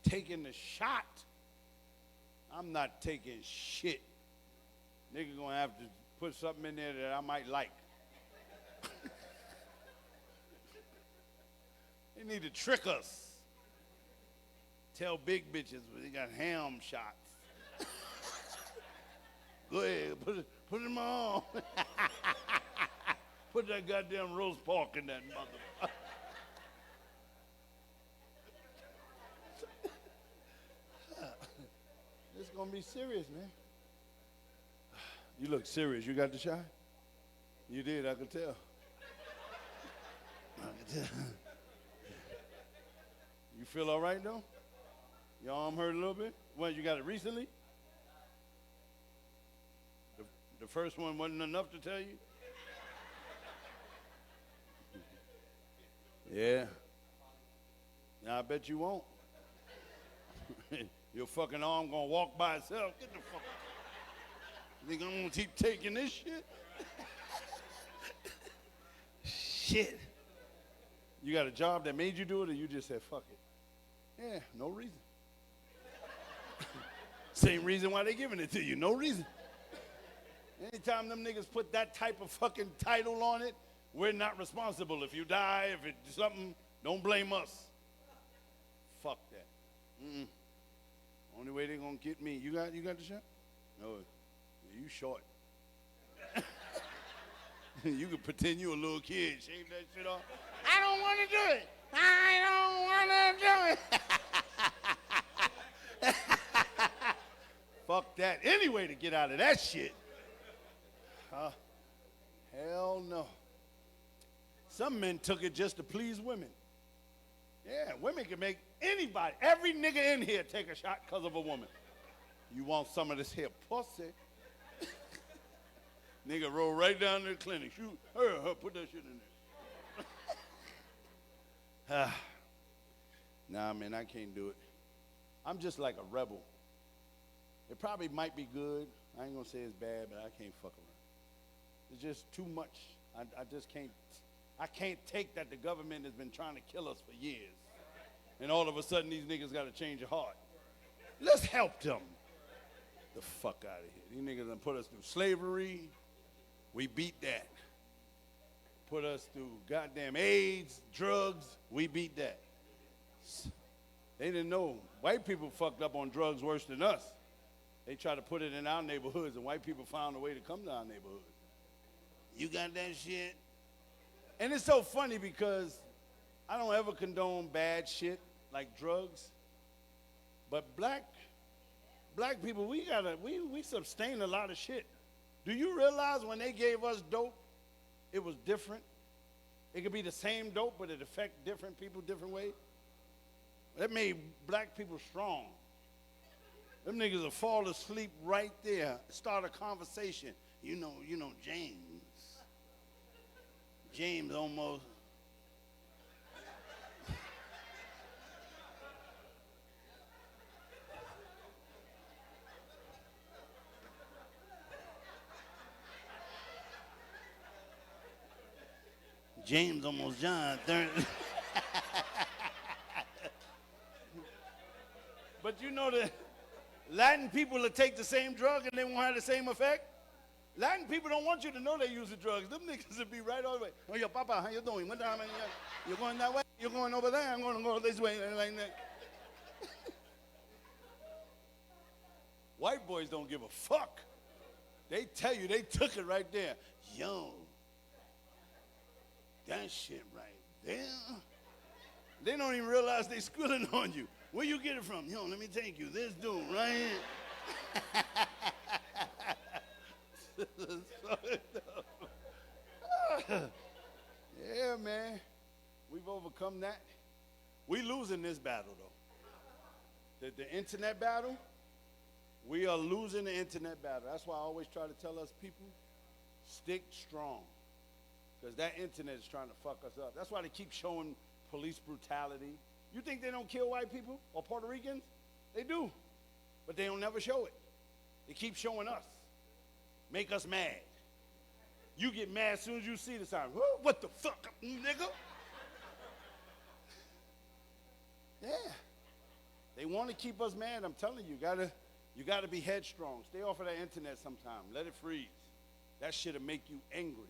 taking the shot. I'm not taking shit. Nigga gonna have to put something in there that I might like. They need to trick us. Tell big bitches they got ham shots. Go ahead, put them on. Put that goddamn roast pork in that motherfucker. It's gonna be serious, man. You look serious. You got the shot? You did, I could tell. I could tell. You feel all right, though? Your arm hurt a little bit? What, you got it recently? The first one wasn't enough to tell you? Yeah. Now, I bet you won't. Your fucking arm gonna walk by itself. Get the fuck. You think I'm gonna keep taking this shit? Shit. You got a job that made you do it, or you just said fuck it? Yeah, no reason. Same reason why they giving it to you. No reason. Anytime them niggas put that type of fucking title on it, we're not responsible. If you die, if it's something, don't blame us. Fuck that. Mm-mm. Only way they gonna get me. You got the shot? No, you short. You can pretend you a little kid, shave that shit off. I don't want to do it. I don't want to do it. Fuck that. Any way to get out of that shit. Hell no. Some men took it just to please women. Yeah, women can make anybody, every nigga in here take a shot because of a woman. You want some of this here pussy? Nigga roll right down to the clinic. Shoot, her, put that shit in there. Nah, man, I can't do it. I'm just like a rebel. It probably might be good. I ain't gonna say it's bad, but I can't fuck around. It's just too much. I just can't. I can't take that the government has been trying to kill us for years. And all of a sudden, these niggas got to change their heart. Let's help them. The fuck out of here. These niggas done put us through slavery. We beat that. Put us through goddamn AIDS, drugs. We beat that. They didn't know. White people fucked up on drugs worse than us. They tried to put it in our neighborhoods, and white people found a way to come to our neighborhood. You got that shit? And it's so funny because I don't ever condone bad shit like drugs. But black people, we sustain a lot of shit. Do you realize when they gave us dope, it was different? It could be the same dope, but it affect different people different ways. That made black people strong. Them niggas will fall asleep right there, start a conversation. You know, James. James almost. James almost John. But you know that Latin people will take the same drug and they won't have the same effect. Latin people don't want you to know they use the drugs. Them niggas will be right all the way. Oh, yo, Papa, how you doing? What time? You're going that way? You're going over there? I'm going to go this way. Like that. White boys don't give a fuck. They tell you they took it right there. Yo, that shit right there. They don't even realize they squilling on you. Where you get it from? Yo, let me take you. This dude right here. Yeah, man. We've overcome that. We losing this battle, though. The internet battle, we are losing the internet battle. That's why I always try to tell us people, stick strong. Because that internet is trying to fuck us up. That's why they keep showing police brutality. You think they don't kill white people or Puerto Ricans? They do. But they don't never show it. They keep showing us. Make us mad. You get mad as soon as you see the sign. What the fuck, nigga? Yeah. They want to keep us mad. I'm telling you, you gotta be headstrong. Stay off of that internet sometime. Let it freeze. That shit'll make you angry.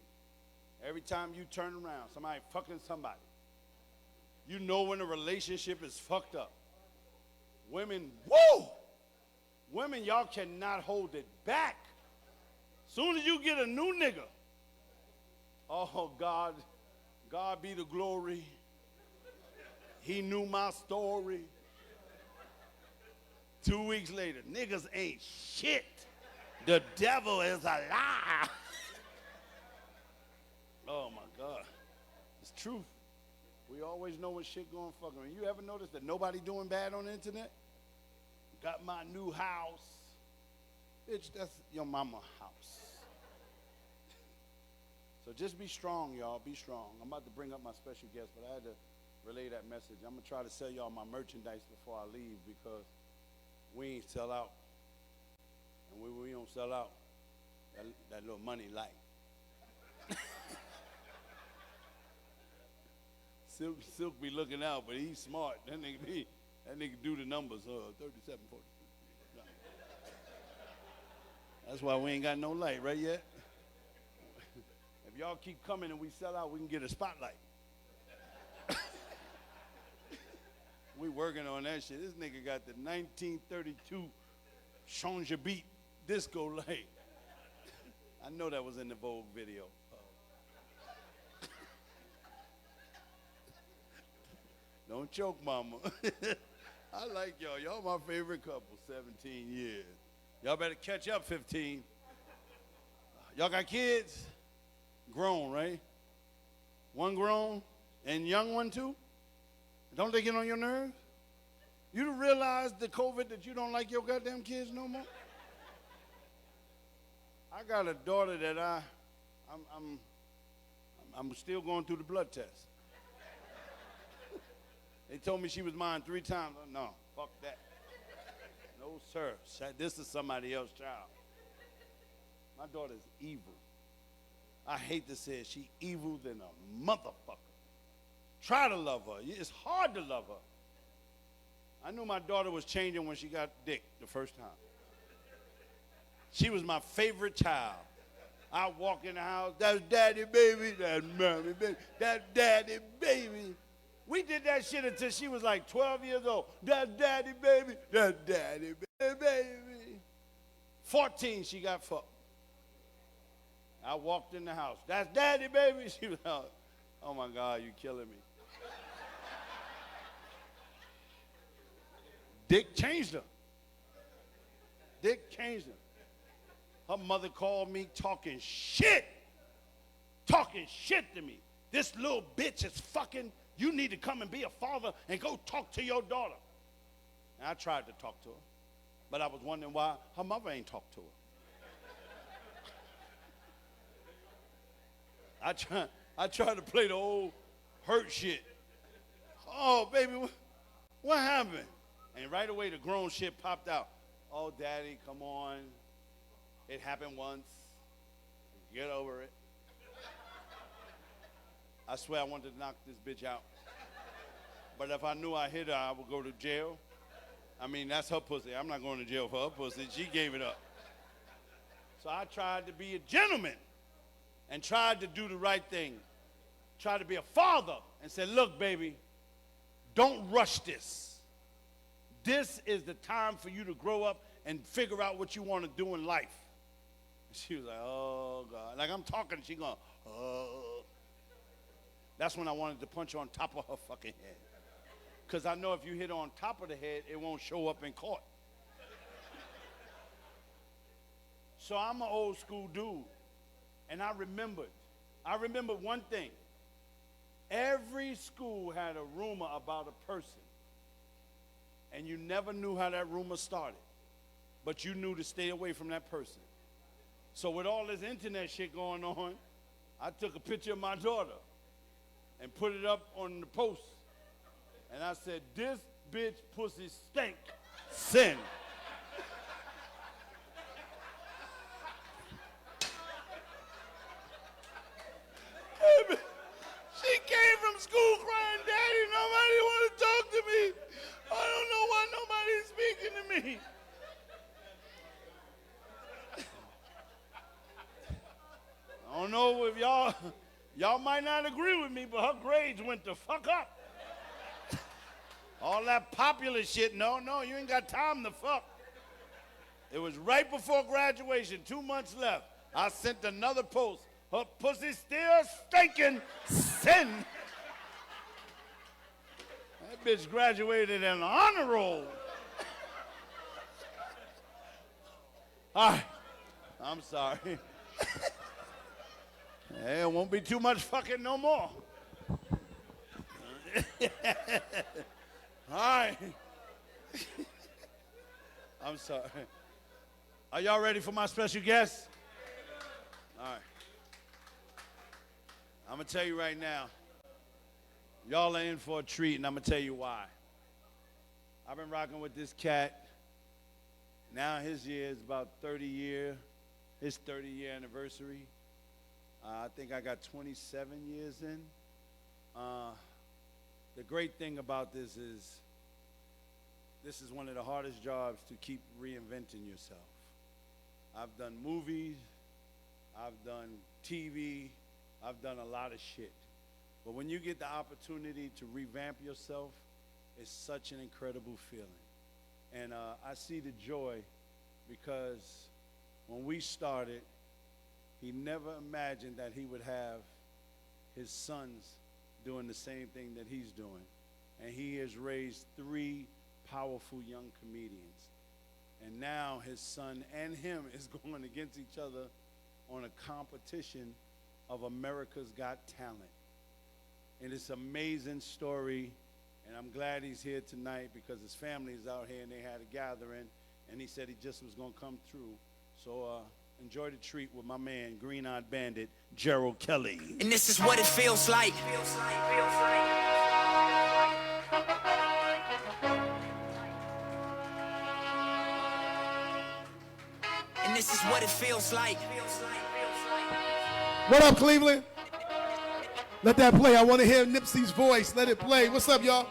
Every time you turn around, somebody fucking somebody. You know when a relationship is fucked up. Women, woo! Women, y'all cannot hold it back. Soon as you get a new nigga, oh, God be the glory. He knew my story. 2 weeks later, niggas ain't shit. The devil is a lie. Oh, my God. It's truth. We always know when shit going fucking. You ever notice that nobody doing bad on the internet? Got my new house. Bitch, that's your mama's house. So just be strong, y'all. Be strong. I'm about to bring up my special guest, but I had to relay that message. I'm going to try to sell y'all my merchandise before I leave because we ain't sell out. And we don't sell out, that little money light. Sylk be looking out, but he's smart. That nigga do the numbers. 37, 40. That's why we ain't got no light, right yet? If y'all keep coming and we sell out, we can get a spotlight. We working on that shit. This nigga got the 1932 Change Beat disco light. I know that was in the Vogue video. Don't choke, mama. I like y'all. Y'all my favorite couple, 17 years. Y'all better catch up, 15. Y'all got kids? Grown, right? One grown and young one too? Don't they get on your nerves? You don't realize the COVID that you don't like your goddamn kids no more? I got a daughter that I'm still going through the blood test. They told me she was mine 3 times. Oh, no, fuck that. No, sir. This is somebody else's child. My daughter's evil. I hate to say it. She evil than a motherfucker. Try to love her. It's hard to love her. I knew my daughter was changing when she got dick the first time. She was my favorite child. I walk in the house, that's daddy baby, that's mommy baby, that's daddy baby. We did that shit until she was like 12 years old. That's daddy baby, that's daddy baby. 14, she got fucked. I walked in the house, that's daddy baby. She was out. Oh my God, you killing me. Dick changed her. Dick changed her. Her mother called me talking shit to me. This little bitch is fucking, you need to come and be a father and go talk to your daughter. And I tried to talk to her, but I was wondering why her mother ain't talked to her. I tried to play the old hurt shit. Oh, baby, what happened? And right away, the grown shit popped out. Oh, Daddy, come on. It happened once. Get over it. I swear I wanted to knock this bitch out. But if I knew I hit her, I would go to jail. I mean, that's her pussy. I'm not going to jail for her pussy. She gave it up. So I tried to be a gentleman and tried to do the right thing. Tried to be a father and said, look, baby, don't rush this. This is the time for you to grow up and figure out what you want to do in life. She was like, oh, God. Like I'm talking, she going, oh. That's when I wanted to punch her on top of her fucking head. Because I know if you hit her on top of the head, it won't show up in court. So I'm an old school dude. And I remembered one thing. Every school had a rumor about a person. And you never knew how that rumor started. But you knew to stay away from that person. So with all this internet shit going on, I took a picture of my daughter and put it up on the post. And I said, this bitch pussy stink. Sin. She came from school crying, Daddy, nobody want to talk to me. I don't know why nobody's speaking to me. I don't know if y'all might not agree with me, but her grades went the fuck up. All that popular shit, no, you ain't got time to fuck. It was right before graduation, 2 months left. I sent another post. Her pussy still stinking. Sin. That bitch graduated in an honor roll. All right, I'm sorry. It won't be too much fucking no more. All right. I'm sorry. Are y'all ready for my special guest? All right. I'm going to tell you right now, y'all are in for a treat, and I'm going to tell you why. I've been rocking with this cat. Now his year is about 30 year, his 30-year anniversary. I think I got 27 years in. The great thing about this is one of the hardest jobs to keep reinventing yourself. I've done movies, I've done TV, I've done a lot of shit. But when you get the opportunity to revamp yourself, it's such an incredible feeling. And I see the joy because when we started, he never imagined that he would have his sons doing the same thing that he's doing. And he has raised 3 powerful young comedians. And now his son and him is going against each other on a competition of America's Got Talent. And it's an amazing story, and I'm glad he's here tonight because his family is out here and they had a gathering, and he said he just was going to come through. So enjoy the treat with my man, Green-Eyed Bandit, Gerald Kelly. And this is what it feels like. And this is what it feels like. What up, Cleveland? Let that play. I want to hear Nipsey's voice. Let it play. What's up, y'all?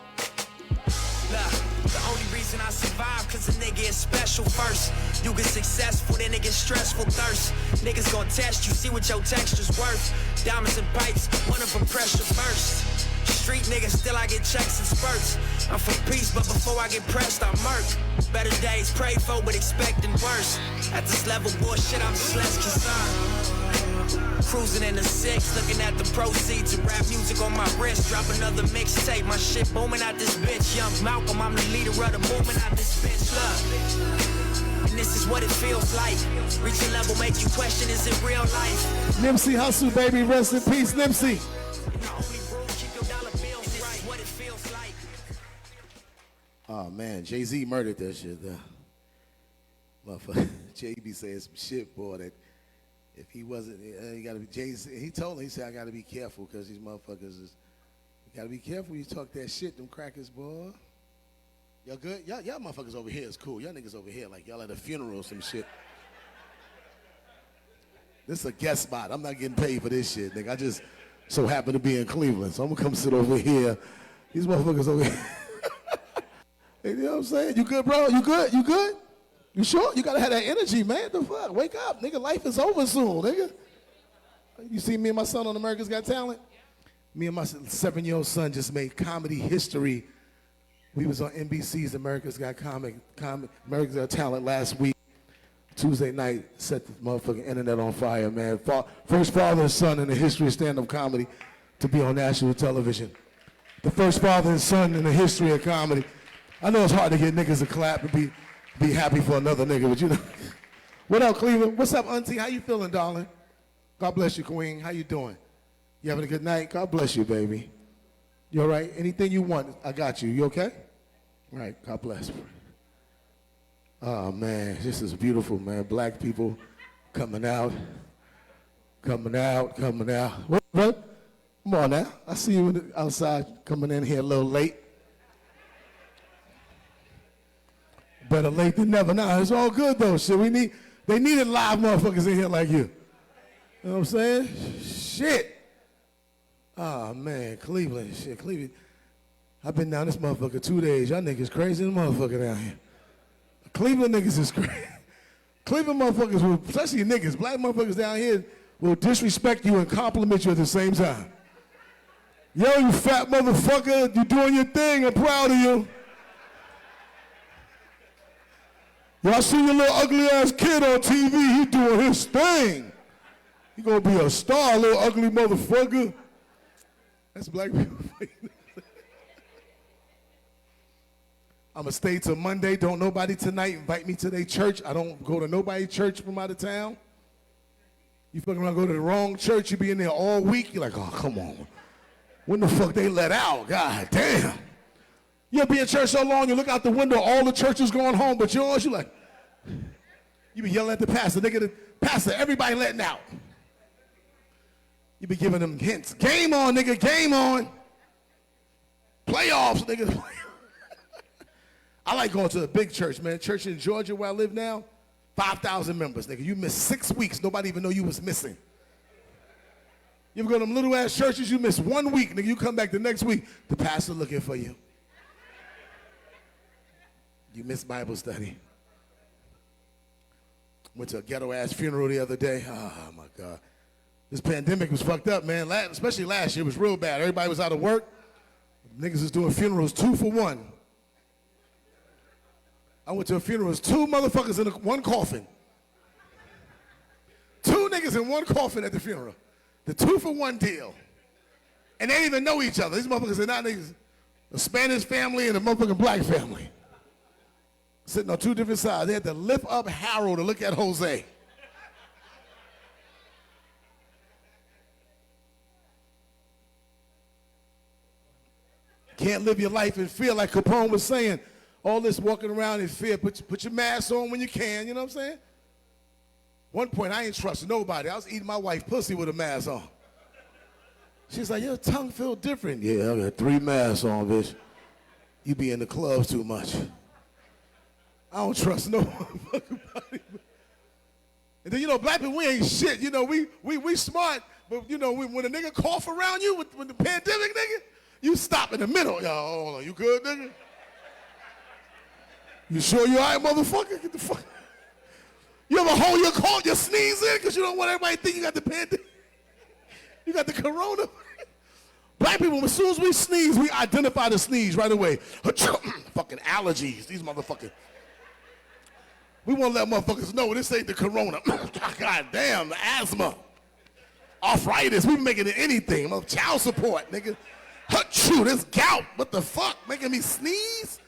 Look, the only reason I survive, cause a nigga is special first. You get successful, then it gets stressful thirst. Niggas gon' test you, see what your texture's worth. Diamonds and pipes, one of them pressure first. Street niggas, still I get checks and spurts. I'm for peace, but before I get pressed, I murk. Better days pray for, but expecting worse. At this level, bullshit, I'm just less concerned. Cruising in the 6, looking at the proceeds of rap music on my wrist. Drop another mixtape, my shit booming out this bitch. Young Malcolm, I'm the leader of the movement out this bitch. Look, and this is what it feels like. Reach a level, make you question, is it real life? Nipsey Hussle, baby. Rest in peace, Nipsey. Oh, man. Jay-Z murdered that shit, though. Motherfucker. Jay be saying some shit, boy, that if he wasn't, you gotta be, he told me, he said, I gotta be careful because these motherfuckers is, you gotta be careful when you talk that shit, them crackers, boy. Y'all good? Y'all motherfuckers over here is cool. Y'all niggas over here like y'all at a funeral or some shit. This is a guest spot. I'm not getting paid for this shit, nigga. I just so happen to be in Cleveland, so I'm gonna come sit over here. These motherfuckers over here. You know what I'm saying? You good, bro? You good? You good? You sure? You gotta have that energy, man. The fuck? Wake up, nigga. Life is over soon, nigga. You see me and my son on America's Got Talent? Me and my 7-year-old son just made comedy history. We was on NBC's America's Got America's Got Talent last week. Tuesday night, set the motherfucking internet on fire, man. First father and son in the history of stand-up comedy to be on national television. The first father and son in the history of comedy. I know it's hard to get niggas to clap and be happy for another nigga, but you know. What up, Cleveland? What's up, auntie? How you feeling, darling? God bless you, queen. How you doing? You having a good night? God bless you, baby. You all right? Anything you want, I got you. You okay? All right, God bless. Oh, man, this is beautiful, man. Black people coming out. What? Come on now. I see you outside coming in here a little late. Better late than never. Nah, it's all good though. Shit, they needed live motherfuckers in here like you. You know what I'm saying? Shit. Oh man, Cleveland. Shit, Cleveland. I've been down this motherfucker 2 days. Y'all niggas crazy as a motherfucker down here. Cleveland niggas is crazy. Cleveland motherfuckers will, especially niggas, black motherfuckers down here will disrespect you and compliment you at the same time. Yo, you fat motherfucker, you doing your thing. I'm proud of you. Y'all see your little ugly ass kid on TV, he doing his thing. He gonna be a star, little ugly motherfucker. That's black people. I'ma stay till Monday. Don't nobody tonight invite me to their church. I don't go to nobody's church from out of town. You fucking around, go to the wrong church, you be in there all week. You're like, oh, come on. When the fuck they let out? God damn. You'll be in church so long, you look out the window, all the churches going home, but yours, you like, you be yelling at the pastor, nigga, the pastor, everybody letting out. You be giving them hints. Game on, nigga, game on. Playoffs, nigga. I like going to a big church, man. Church in Georgia where I live now, 5,000 members, nigga. You miss 6 weeks, nobody even know you was missing. You ever go to them little ass churches, you miss 1 week, nigga, you come back the next week, the pastor looking for you. You missed Bible study. Went to a ghetto-ass funeral the other day. Oh, my God. This pandemic was fucked up, man. Especially last year. It was real bad. Everybody was out of work. Niggas was doing funerals 2 for 1. I went to a funeral. It was 2 motherfuckers in one coffin. 2 niggas in one coffin at the funeral. The 2 for 1 deal. And they didn't even know each other. These motherfuckers are not niggas. A Spanish family and a motherfucking black family. Sitting on 2 different sides. They had to lift up Harold to look at Jose. Can't live your life in fear like Capone was saying. All this walking around in fear. Put your mask on when you can, you know what I'm saying? One point, I ain't trusting nobody. I was eating my wife pussy with a mask on. She's like, your tongue feel different. Yeah, I got 3 masks on, bitch. You be in the clubs too much. I don't trust no motherfucking body. And then, you know, black people, we ain't shit. You know, we smart, but, you know, when a nigga cough around you with the pandemic, nigga, you stop in the middle. Yo, hold on, you good, nigga? You sure you all right, motherfucker? Get the fuck. You ever hold your cough, your sneeze in because you don't want everybody to think you got the pandemic? You got the corona? Black people, as soon as we sneeze, we identify the sneeze right away. Fucking allergies, these motherfuckers. We won't let motherfuckers know this ain't the corona. God damn, the asthma. Arthritis, we making it anything. Child support, nigga. Achoo, this gout, what the fuck? Making me sneeze?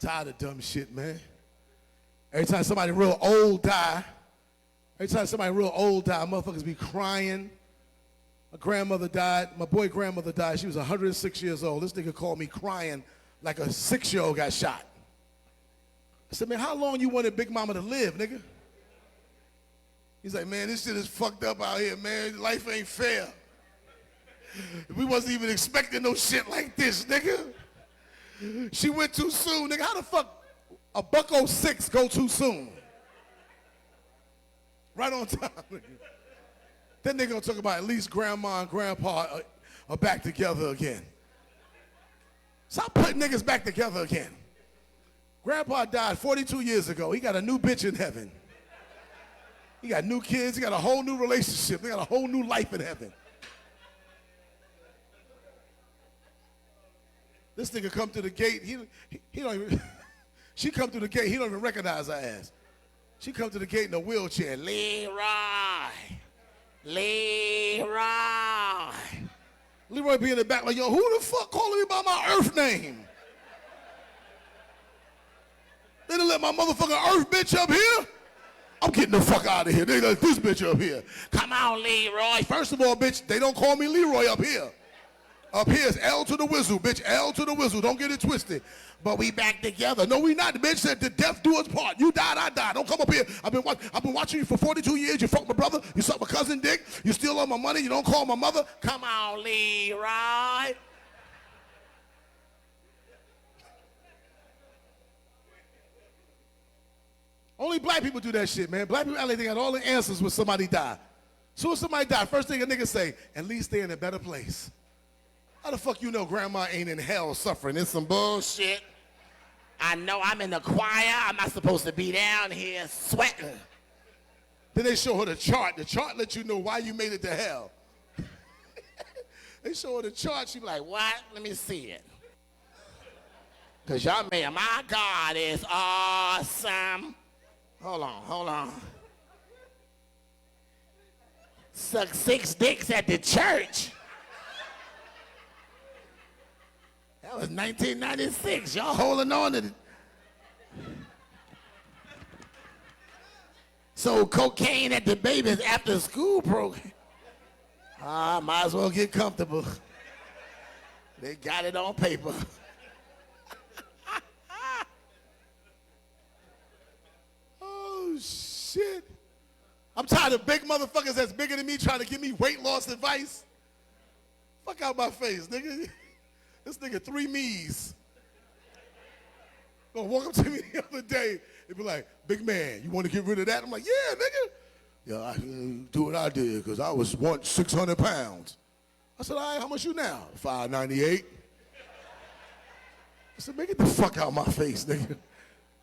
Tired of dumb shit, man. Every time somebody real old die, motherfuckers be crying. My grandmother died. My boy grandmother died. She was 106 years old. This nigga called me crying like a 6-year-old got shot. I said, man, how long you wanted Big Mama to live, nigga? He's like, man, this shit is fucked up out here, man. Life ain't fair. We wasn't even expecting no shit like this, nigga. She went too soon, nigga. How the fuck a $1.06 go too soon? Right on time, nigga. Then they gonna talk about at least grandma and grandpa are back together again. Stop putting niggas back together again. Grandpa died 42 years ago. He got a new bitch in heaven. He got new kids. He got a whole new relationship. They got a whole new life in heaven. This nigga come to the gate. He don't even. She come through the gate. He don't even recognize her ass. She come to the gate in a wheelchair. Leroy. Leroy be in the back like, yo, who the fuck calling me by my earth name? They done let my motherfucking earth bitch up here? I'm getting the fuck out of here. They let this bitch up here. Come on, Leroy. First of all, bitch, they don't call me Leroy up here. Up here is L to the whistle, bitch. L to the whistle. Don't get it twisted. But we back together. No, we not. The bitch said the death do us part. You died, I died. Don't come up here. I've been watching you for 42 years. You fucked my brother. You sucked my cousin dick. You steal all my money. You don't call my mother. Come on, Leroy. Only black people do that shit, man. Black people, they got all the answers when somebody die. So when somebody die, first thing a nigga say, at least they in a better place. How the fuck you know grandma ain't in hell suffering? It's some bullshit. I know I'm in the choir. I'm not supposed to be down here sweating. Then they show her the chart. The chart lets you know why you made it to hell. They show her the chart. She be like, what? Let me see it. Because y'all made it. My God is awesome. Hold on. Suck 6 dicks at the church. That was 1996. Y'all holding on to it. So cocaine at the baby's after school program. Might as well get comfortable. They got it on paper. Oh, shit. I'm tired of big motherfuckers that's bigger than me trying to give me weight loss advice. Fuck out my face, nigga. This nigga 3 me's. Gonna walk up to me the other day and be like, big man, you want to get rid of that? I'm like, yeah, nigga. Yeah, I do what I did because I was once 600 pounds. I said, all right, how much you now? $598. I said, man, get the fuck out of my face, nigga.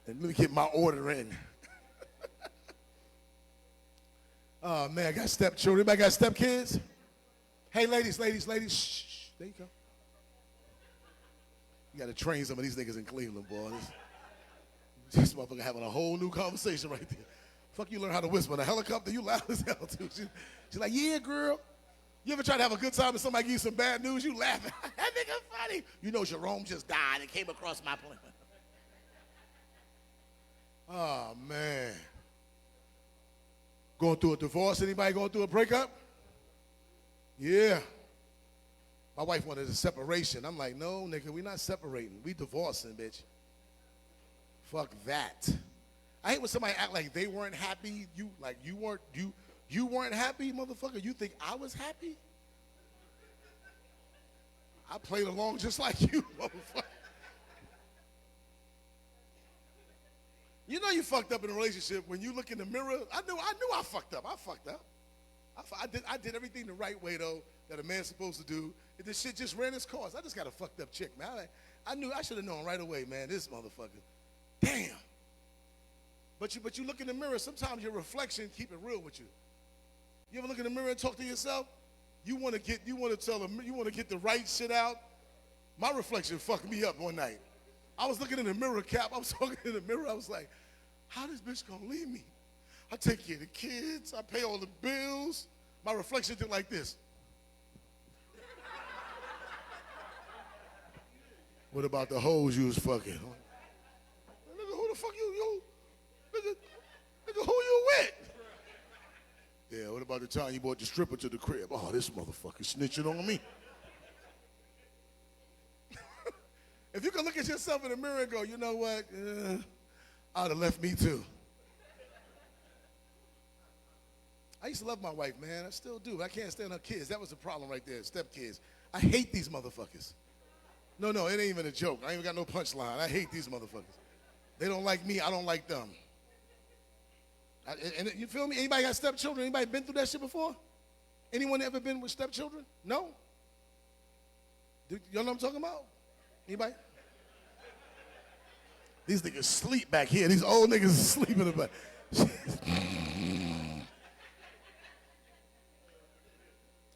And let me get my order in. Oh, man, I got stepchildren. Anybody got stepkids? Hey, ladies, shh, there you go. You got to train some of these niggas in Cleveland, boy. This motherfucker having a whole new conversation right there. Fuck, you learn how to whisper in a helicopter, you loud as hell, too. She's like, yeah, girl. You ever try to have a good time and somebody give you some bad news? You laughing. That nigga funny. You know Jerome just died and came across my plane. Oh, man. Going through a divorce? Anybody going through a breakup? Yeah. My wife wanted a separation. I'm like, no, nigga, we not separating. We divorcing, bitch. Fuck that. I hate when somebody act like they weren't happy. You weren't happy, motherfucker. You think I was happy? I played along just like you, motherfucker. You know you fucked up in a relationship when you look in the mirror. I knew I fucked up. I fucked up. I did everything the right way, though, that a man's supposed to do. And this shit just ran its course. I just got a fucked up chick, man. I knew I should have known right away, man, this motherfucker. Damn. But you look in the mirror, sometimes your reflection keep it real with you. You ever look in the mirror and talk to yourself? You want to get the right shit out? My reflection fucked me up one night. I was looking in the mirror, Cap. I was talking in the mirror. I was like, how this bitch gonna leave me? I take care of the kids. I pay all the bills. My reflection did like this. What about the hoes you was fucking? Nigga, who the fuck you? Nigga, who you with? Yeah, what about the time you brought the stripper to the crib? Oh, this motherfucker snitching on me. If you can look at yourself in the mirror and go, you know what? I would have left me too. I used to love my wife, man. I still do. I can't stand her kids. That was the problem right there, stepkids. I hate these motherfuckers. No, it ain't even a joke. I ain't even got no punchline. I hate these motherfuckers. They don't like me. I don't like them. And you feel me? Anybody got stepchildren? Anybody been through that shit before? Anyone ever been with stepchildren? No? Y'all know what I'm talking about? Anybody? These niggas sleep back here. These old niggas sleep in the back.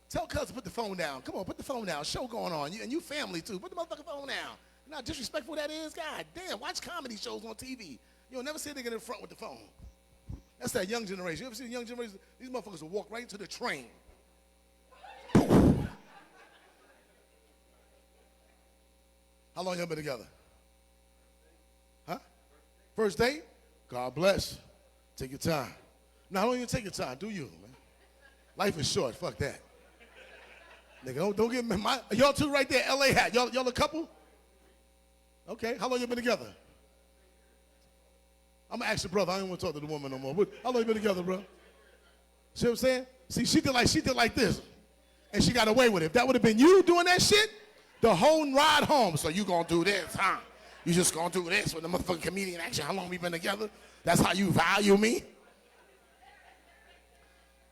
Tell cuz to put the phone down. Come on, put the phone down. Show going on. And you family too. Put the motherfucking phone down. You know how disrespectful that is? God damn, watch comedy shows on TV. You'll never see a nigga in the front with the phone. That's that young generation. You ever see the young generation? These motherfuckers will walk right into the train. Poof. How long y'all been together? Huh? First date? God bless. Take your time. Now, don't even take your time. Do you, man? Life is short. Fuck that. Nigga, don't get me. Y'all two right there, LA hat. Y'all a couple? Okay. How long you been together? I'm gonna ask your brother. I don't want to talk to the woman no more. How long you been together, bro? See what I'm saying? See, she did like this, and she got away with it. If that would have been you doing that shit, the whole ride home. So you gonna do this, huh? You just gonna do this with the motherfucking comedian action? How long we been together? That's how you value me?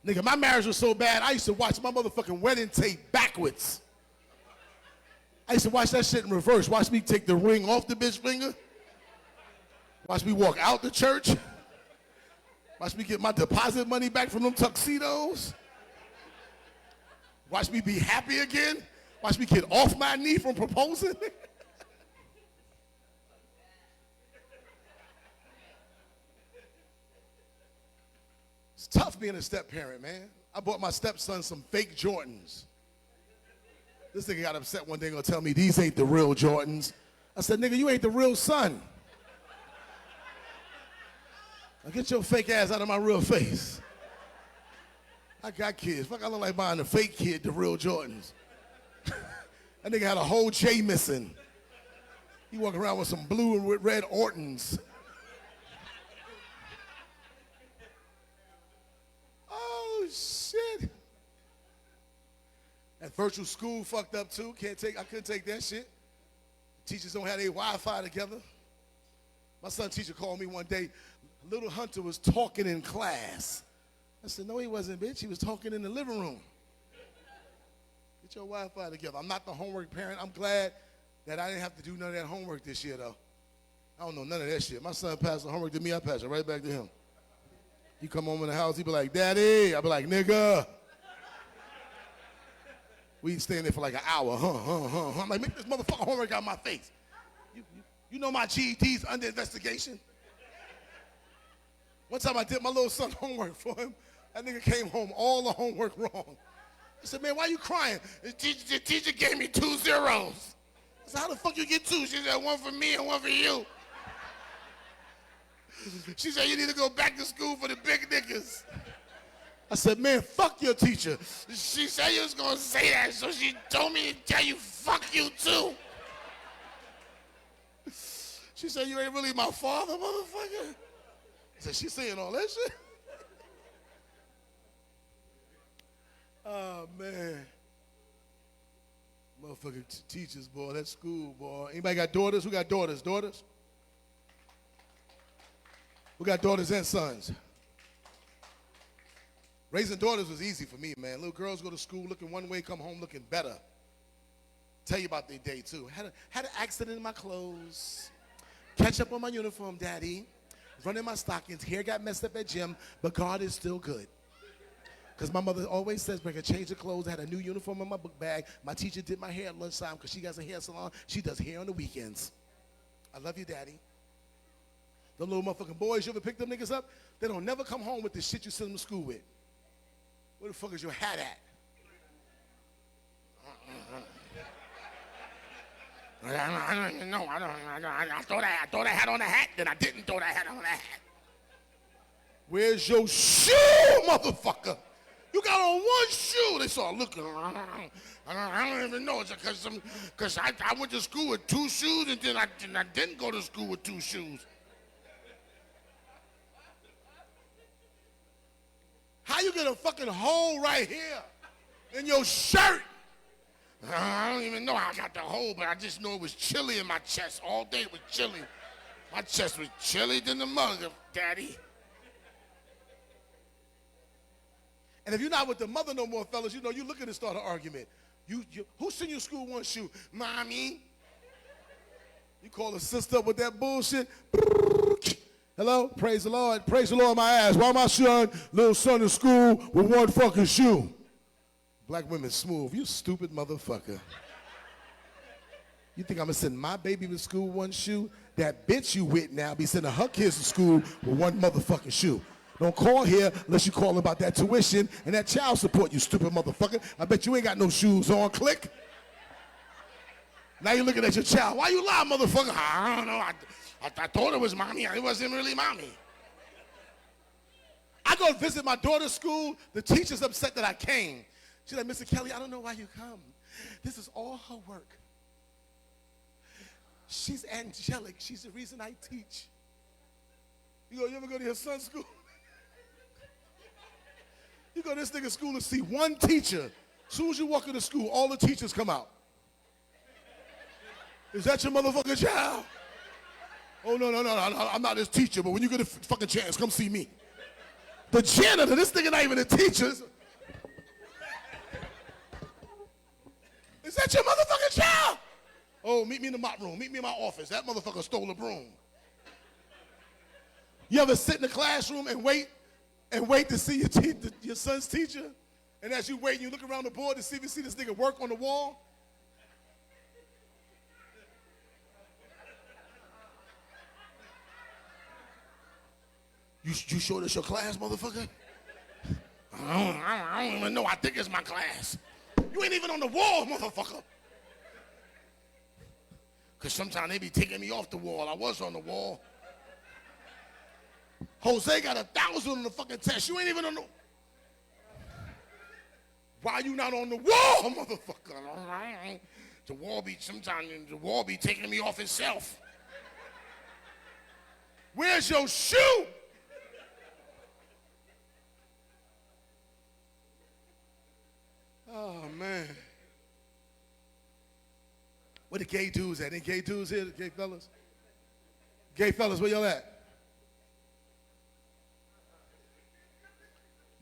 Nigga, my marriage was so bad, I used to watch my motherfucking wedding tape backwards. I used to watch that shit in reverse. Watch me take the ring off the bitch finger. Watch me walk out the church. Watch me get my deposit money back from them tuxedos. Watch me be happy again. Watch me get off my knee from proposing. It's tough being a step-parent, man. I bought my stepson some fake Jordans. This nigga got upset one day gonna tell me these ain't the real Jordans. I said, nigga, you ain't the real son. Now get your fake ass out of my real face. I got kids. Fuck, I look like buying the fake kid the real Jordans. That nigga had a whole J missing. He walking around with some blue and red Ortons. Oh, shit. That virtual school fucked up too. I couldn't take that shit. Teachers don't have their Wi-Fi together. My son's teacher called me one day. Little Hunter was talking in class. I said, no, he wasn't, bitch. He was talking in the living room. Get your Wi-Fi together. I'm not the homework parent. I'm glad that I didn't have to do none of that homework this year, though. I don't know none of that shit. My son passed the homework to me. I passed it right back to him. He come home in the house. He be like, Daddy. I be like, nigga. We staying there for like an hour. I'm like, make this motherfucker homework out of my face. You know my GED's under investigation. One time I did my little son homework for him. That nigga came home all the homework wrong. I said, man, why you crying? The teacher gave me 2 zeros. I said, how the fuck you get 2? She said, 1 for me and 1 for you. She said, you need to go back to school for the big niggas. I said, man, fuck your teacher. She said you was gonna say that, so she told me to tell you, fuck you too. She said, you ain't really my father, motherfucker. I said, she's saying all that shit? Oh, man. Motherfucking teachers, boy, that school, boy. Anybody got daughters? Who got daughters? Daughters? Who got daughters and sons? Raising daughters was easy for me, man. Little girls go to school looking one way, come home looking better. Tell you about their day, too. Had an accident in my clothes. Catch up on my uniform, Daddy. Running my stockings. Hair got messed up at gym, but God is still good. Because my mother always says, bring a change of clothes. I had a new uniform in my book bag. My teacher did my hair at lunchtime because she got a hair salon. She does hair on the weekends. I love you, Daddy. The little motherfucking boys, you ever pick them niggas up? They don't never come home with the shit you send them to school with. Where the fuck is your hat at? I don't even know. I thought I had on a hat, then I didn't throw that hat on a hat. Where's your shoe, motherfucker? You got on one shoe. They start looking around. I don't even know. It's because I went to school with 2 shoes, and then I didn't go to school with 2 shoes. How you get a fucking hole right here in your shirt? I don't even know how I got the hole, but I just know it was chilly in my chest. All day it was chilly. My chest was chilly than the mother, Daddy. And if you're not with the mother no more, fellas, you know, you looking to start an argument. Who sent you to school one shoe? Mommy. You call a sister up with that bullshit. Hello? Praise the Lord. Praise the Lord, my ass. Why my little son in school with one fucking shoe? Black women smooth. You stupid motherfucker. You think I'm gonna send my baby to school with one shoe? That bitch you with now be sending her kids to school with one motherfucking shoe. Don't call here unless you call about that tuition and that child support, you stupid motherfucker. I bet you ain't got no shoes on. Click. Now you're looking at your child. Why you lie, motherfucker? I don't know. I thought it was mommy. It wasn't really mommy. I go visit my daughter's school. The teacher's upset that I came. She's like, Mr. Kelly, I don't know why you come. This is all her work. She's angelic. She's the reason I teach. You ever go to your son's school? You go to this nigga's school and see one teacher. As soon as you walk into school, all the teachers come out. Is that your motherfucking child? Oh, no, I'm not his teacher, but when you get a fucking chance, come see me. The janitor, this nigga not even a teacher. Is that your motherfucking child? Oh, meet me in the mop room. Meet me in my office. That motherfucker stole a broom. You ever sit in the classroom and wait to see your son's teacher? And as you wait, you look around the board to see if you see this nigga work on the wall? You sure this your class, motherfucker? I don't even know. I think it's my class. You ain't even on the wall, motherfucker. Because sometimes they be taking me off the wall. I was on the wall. Jose got 1,000 on the fucking test. You ain't even on the... Why you not on the wall, motherfucker? Sometimes the wall be taking me off itself. Where's your shoe? Oh, man. Where the gay dudes at? Any gay dudes here? Gay fellas? Gay fellas, where y'all at?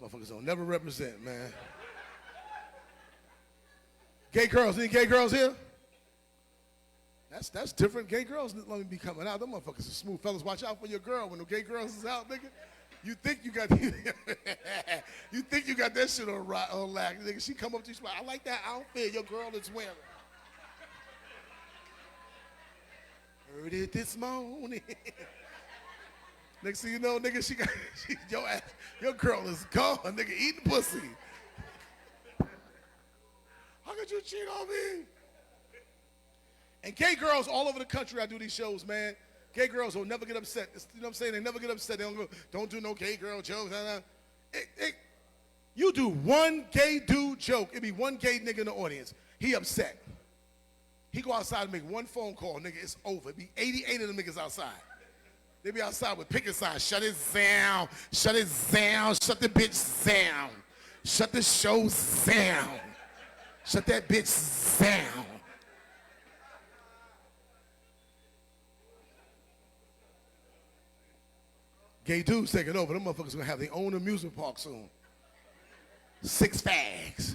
Motherfuckers don't never represent, man. Gay girls, any gay girls here? That's different. Gay girls let me be coming out. Them motherfuckers are smooth. Fellas, watch out for your girl when the gay girls is out, nigga. You think you got that shit on lack, nigga. She come up to you, I like that outfit your girl is wearing. Heard it this morning. Next thing you know, nigga, your girl is gone, nigga, eating pussy. How could you cheat on me? And gay girls all over the country, I do these shows, man. Gay girls will never get upset. You know what I'm saying? They never get upset. They don't go, don't do no gay girl jokes. You do one gay dude joke, it be one gay nigga in the audience. He upset. He go outside and make one phone call, nigga, it's over. It be 88 of them niggas outside. They be outside with picket signs. Shut it down. Shut it down. Shut the bitch down. Shut the show down. Shut that bitch down. Gay dudes taking over. Them motherfuckers gonna have their own amusement park soon. Six Flags.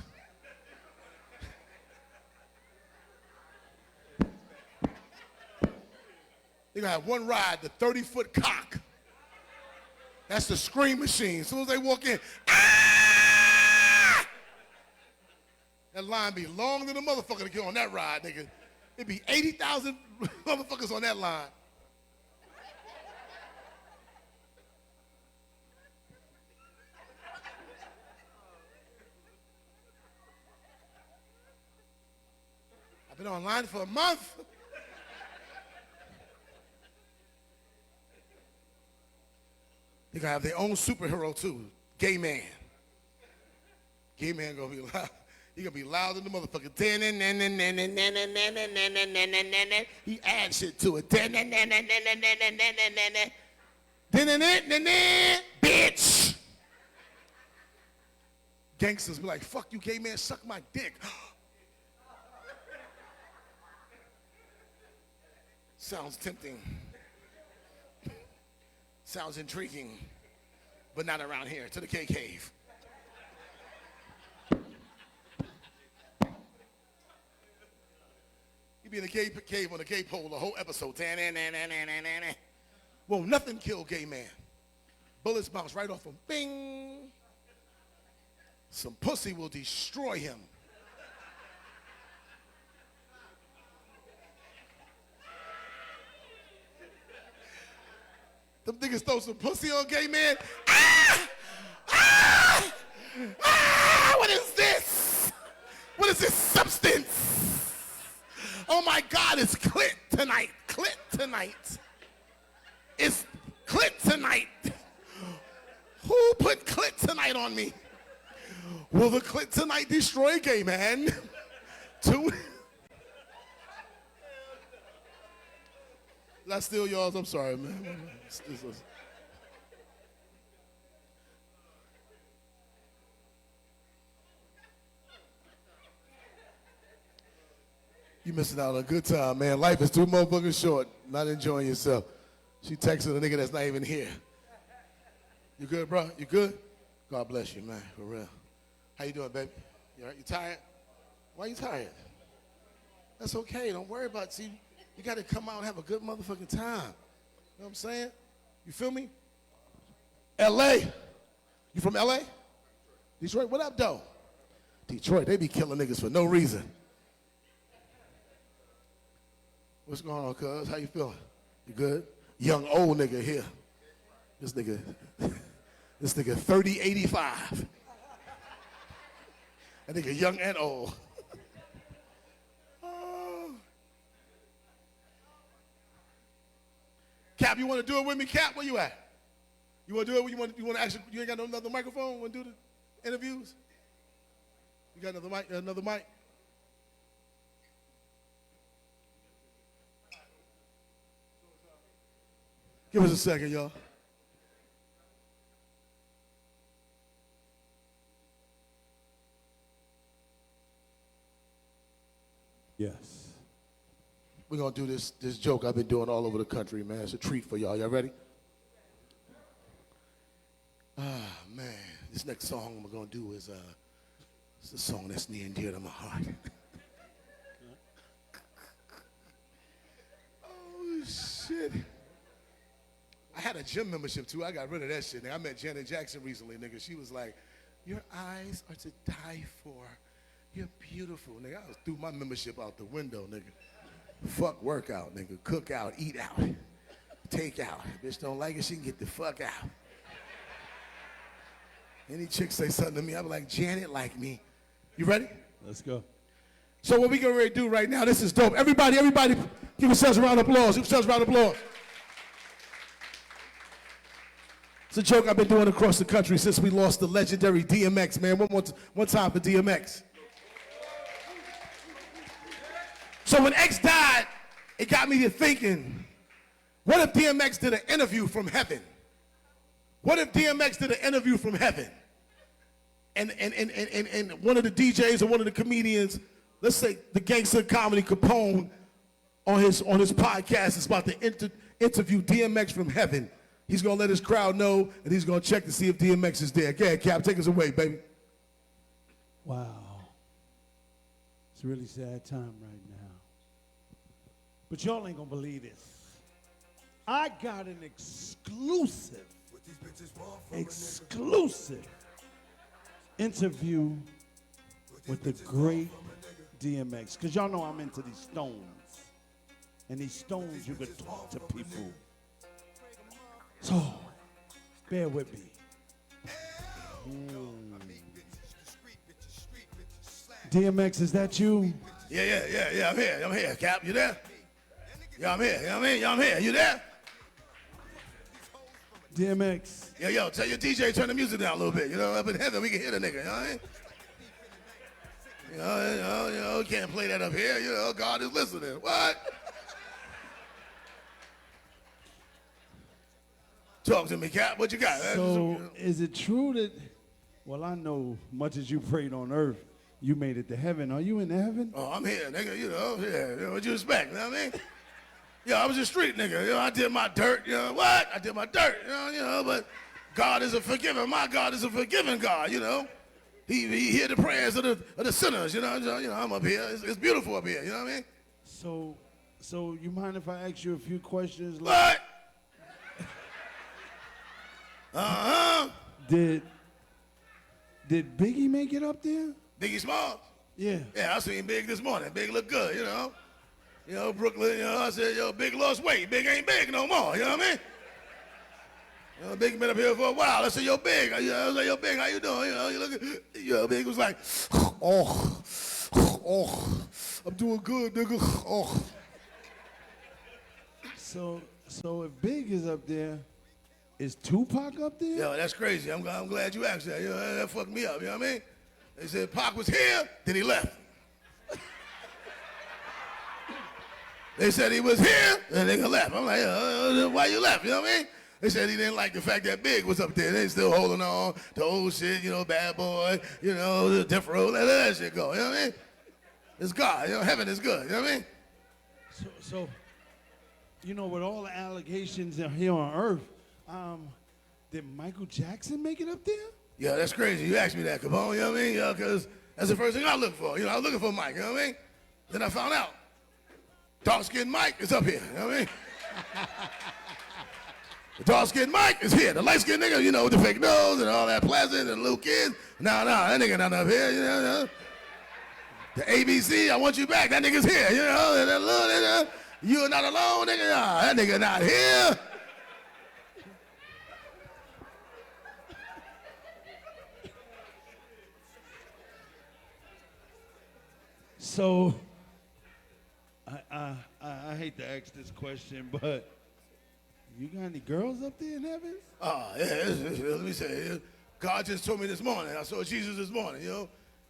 They're gonna have one ride, the 30-foot cock. That's the scream machine. As soon as they walk in, ah! That line be longer than a motherfucker to get on that ride, nigga. It'd be 80,000 motherfuckers on that line. I've been online for a month. They're gonna have their own superhero too, gay man. Gay man gonna be loud. He gonna be loud in the motherfucker. He adds shit to it. Bitch. Gangsters be like, fuck you, gay man, suck my dick. Sounds tempting. Sounds intriguing, but not around here. To the gay cave. You be in the gay cave on the gay pole the whole episode. Well, nothing kill gay man. Bullets bounce right off him. Bing. Some pussy will destroy him. Them niggas throw some pussy on gay man. Ah! Ah! Ah! What is this? What is this substance? Oh my God, it's clit tonight. Clit tonight. It's clit tonight. Who put clit tonight on me? Will the clit tonight destroy gay man? Two. That's still yours. I'm sorry, man. You missing out on a good time, man. Life is too motherfucking short. Not enjoying yourself. She texted a nigga that's not even here. You good, bro? You good? God bless you, man. For real. How you doing, baby? You all right? You tired? Why you tired? That's okay. Don't worry about it. See, you got to come out and have a good motherfucking time. You know what I'm saying? You feel me? L.A. You from L.A.? Detroit? What up, though? Detroit, they be killing niggas for no reason. What's going on, cuz? How you feeling? You good? Young, old nigga here. This nigga 3085. That nigga young and old. Cap, you want to do it with me, Cap? Where you at? You want to do it? You want to actually? You ain't got no another microphone? Want to do the interviews? You got another mic? Another mic? Give us a second, y'all. Yes. We're going to do this joke I've been doing all over the country, man. It's a treat for y'all. Y'all ready? Ah, man. This next song we're going to do is it's a song that's near and dear to my heart. Oh, shit. I had a gym membership, too. I got rid of that shit, nigga. I met Janet Jackson recently, nigga. She was like, your eyes are to die for. You're beautiful, nigga. I threw my membership out the window, nigga. Fuck workout, nigga. Cook out, eat out, take out. Bitch don't like it, she can get the fuck out. Any chick say something to me, I be like, Janet like me. You ready? Let's go. So what we gonna ready to do right now, this is dope. Everybody, give yourselves a round of applause. Give yourselves a round of applause. It's a joke I've been doing across the country since we lost the legendary DMX, man. One time for DMX. So when X died, it got me to thinking, what if DMX did an interview from heaven? What if DMX did an interview from heaven? And one of the DJs or one of the comedians, let's say the gangster comedy Capone on his podcast is about to interview DMX from heaven. He's going to let his crowd know, and he's going to check to see if DMX is there. Go ahead, Cap, take us away, baby. Wow. It's a really sad time right now. But y'all ain't going to believe this. I got an exclusive interview with the great DMX. Because y'all know I'm into these stones. And these stones, you can talk to people. So, bear with me. DMX, is that you? Yeah, I'm here, Cap. You there? Yeah, I'm here. I'm here. You there? DMX. Yo, tell your DJ turn the music down a little bit. You know, up in heaven, we can hear the nigga. You know what I mean? You know, can't play that up here. You know, God is listening. What? Talk to me, Cap. What you got? So, is it true that Well, I know much as you prayed on earth, you made it to heaven. Are you in heaven? Oh, I'm here, nigga, what you expect, you know what I mean? Yeah, I was a street nigga, I did my dirt, what? I did my dirt, but God is a forgiving, my God is a forgiving God, He hear the prayers of the sinners, I'm up here, it's beautiful up here, you know what I mean? So you mind if I ask you a few questions? What? Uh-huh. Did Biggie make it up there? Biggie Smalls? Yeah. Yeah, I seen Big this morning. Big look good, Brooklyn, I said, Big lost weight. Big ain't big no more, you know what I mean? Big been up here for a while. I said, Big. I was like, Big, how you doing? You look, Big was like, oh, I'm doing good, nigga, oh. So if Big is up there, is Tupac up there? Yo, that's crazy. I'm glad you asked that. That fucked me up, you know what I mean? They said Pac was here, then he left. They said he was here, and they left. I'm like, why you left, you know what I mean? They said he didn't like the fact that Big was up there. They still holding on to old shit, Bad Boy, the Death Row, let that shit go, you know what I mean? It's God, heaven is good, you know what I mean? So with all the allegations here on earth, did Michael Jackson make it up there? Yeah, that's crazy. You asked me that, Capone, you know what I mean? Because that's the first thing I look for. I was looking for Mike, you know what I mean? Then I found out dark-skinned Mike is up here, you know what I mean? The dark-skinned Mike is here. The light-skinned nigga, with the fake nose and all that pleasant and the little kids. Nah, that nigga not up here, The ABC, I want you back. That nigga's here, And that little nigga, you're not alone, nigga. Nah, that nigga not here. So, I hate to ask this question, but you got any girls up there in heaven? Let me say, God just told me this morning. I saw Jesus this morning,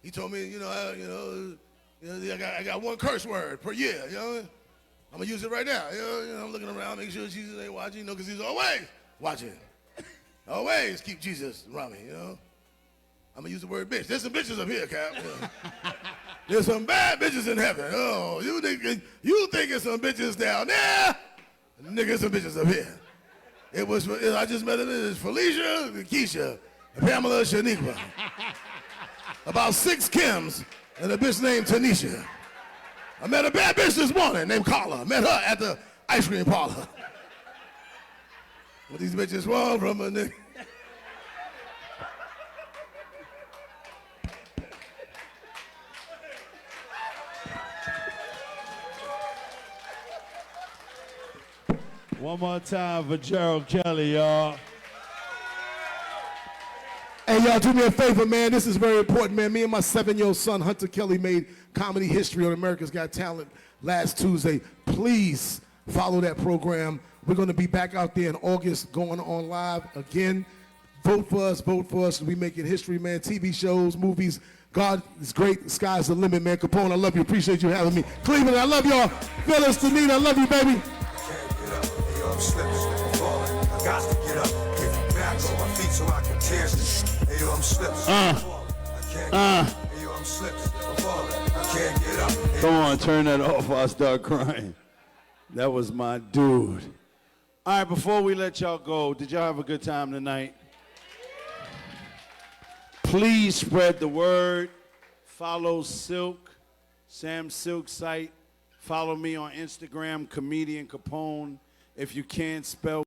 He told me, I got one curse word per year, I'm gonna use it right now, I'm looking around, make sure Jesus ain't watching, because he's always watching. Always keep Jesus around me, I'm gonna use the word bitch. There's some bitches up here, Cap. There's some bad bitches in heaven. Oh, you think it's some bitches down there? Nigga, some bitches up here. I just met them. It's Felicia, Keisha, and Pamela, Shaniqua. About 6 Kims and a bitch named Tanisha. I met a bad bitch this morning named Carla. Met her at the ice cream parlor. What these bitches want from a nigga? One more time for Gerald Kelly, y'all. Hey, y'all, do me a favor, man. This is very important, man. Me and my 7-year-old son, Hunter Kelly, made comedy history on America's Got Talent last Tuesday. Please follow that program. We're going to be back out there in August going on live again. Vote for us, vote for us. We're making history, man. TV shows, movies. God is great. The sky's the limit, man. Capone, I love you. Appreciate you having me. Cleveland, I love y'all. Phyllis, Denita, I love you, baby. I'm slipping, I'm falling. I got to get up, get back on my feet so I can tear this. Hey, yo, I'm slipping, I'm falling. I can't get up. Hey, yo, I'm slipping, I'm falling. I can't get up. Hey, Come on, turn that off or I'll start crying. That was my dude. All right, before we let y'all go, did y'all have a good time tonight? Please spread the word. Follow Sylk, Sam Sylk's site. Follow me on Instagram, Comedian Capone. If you can't spell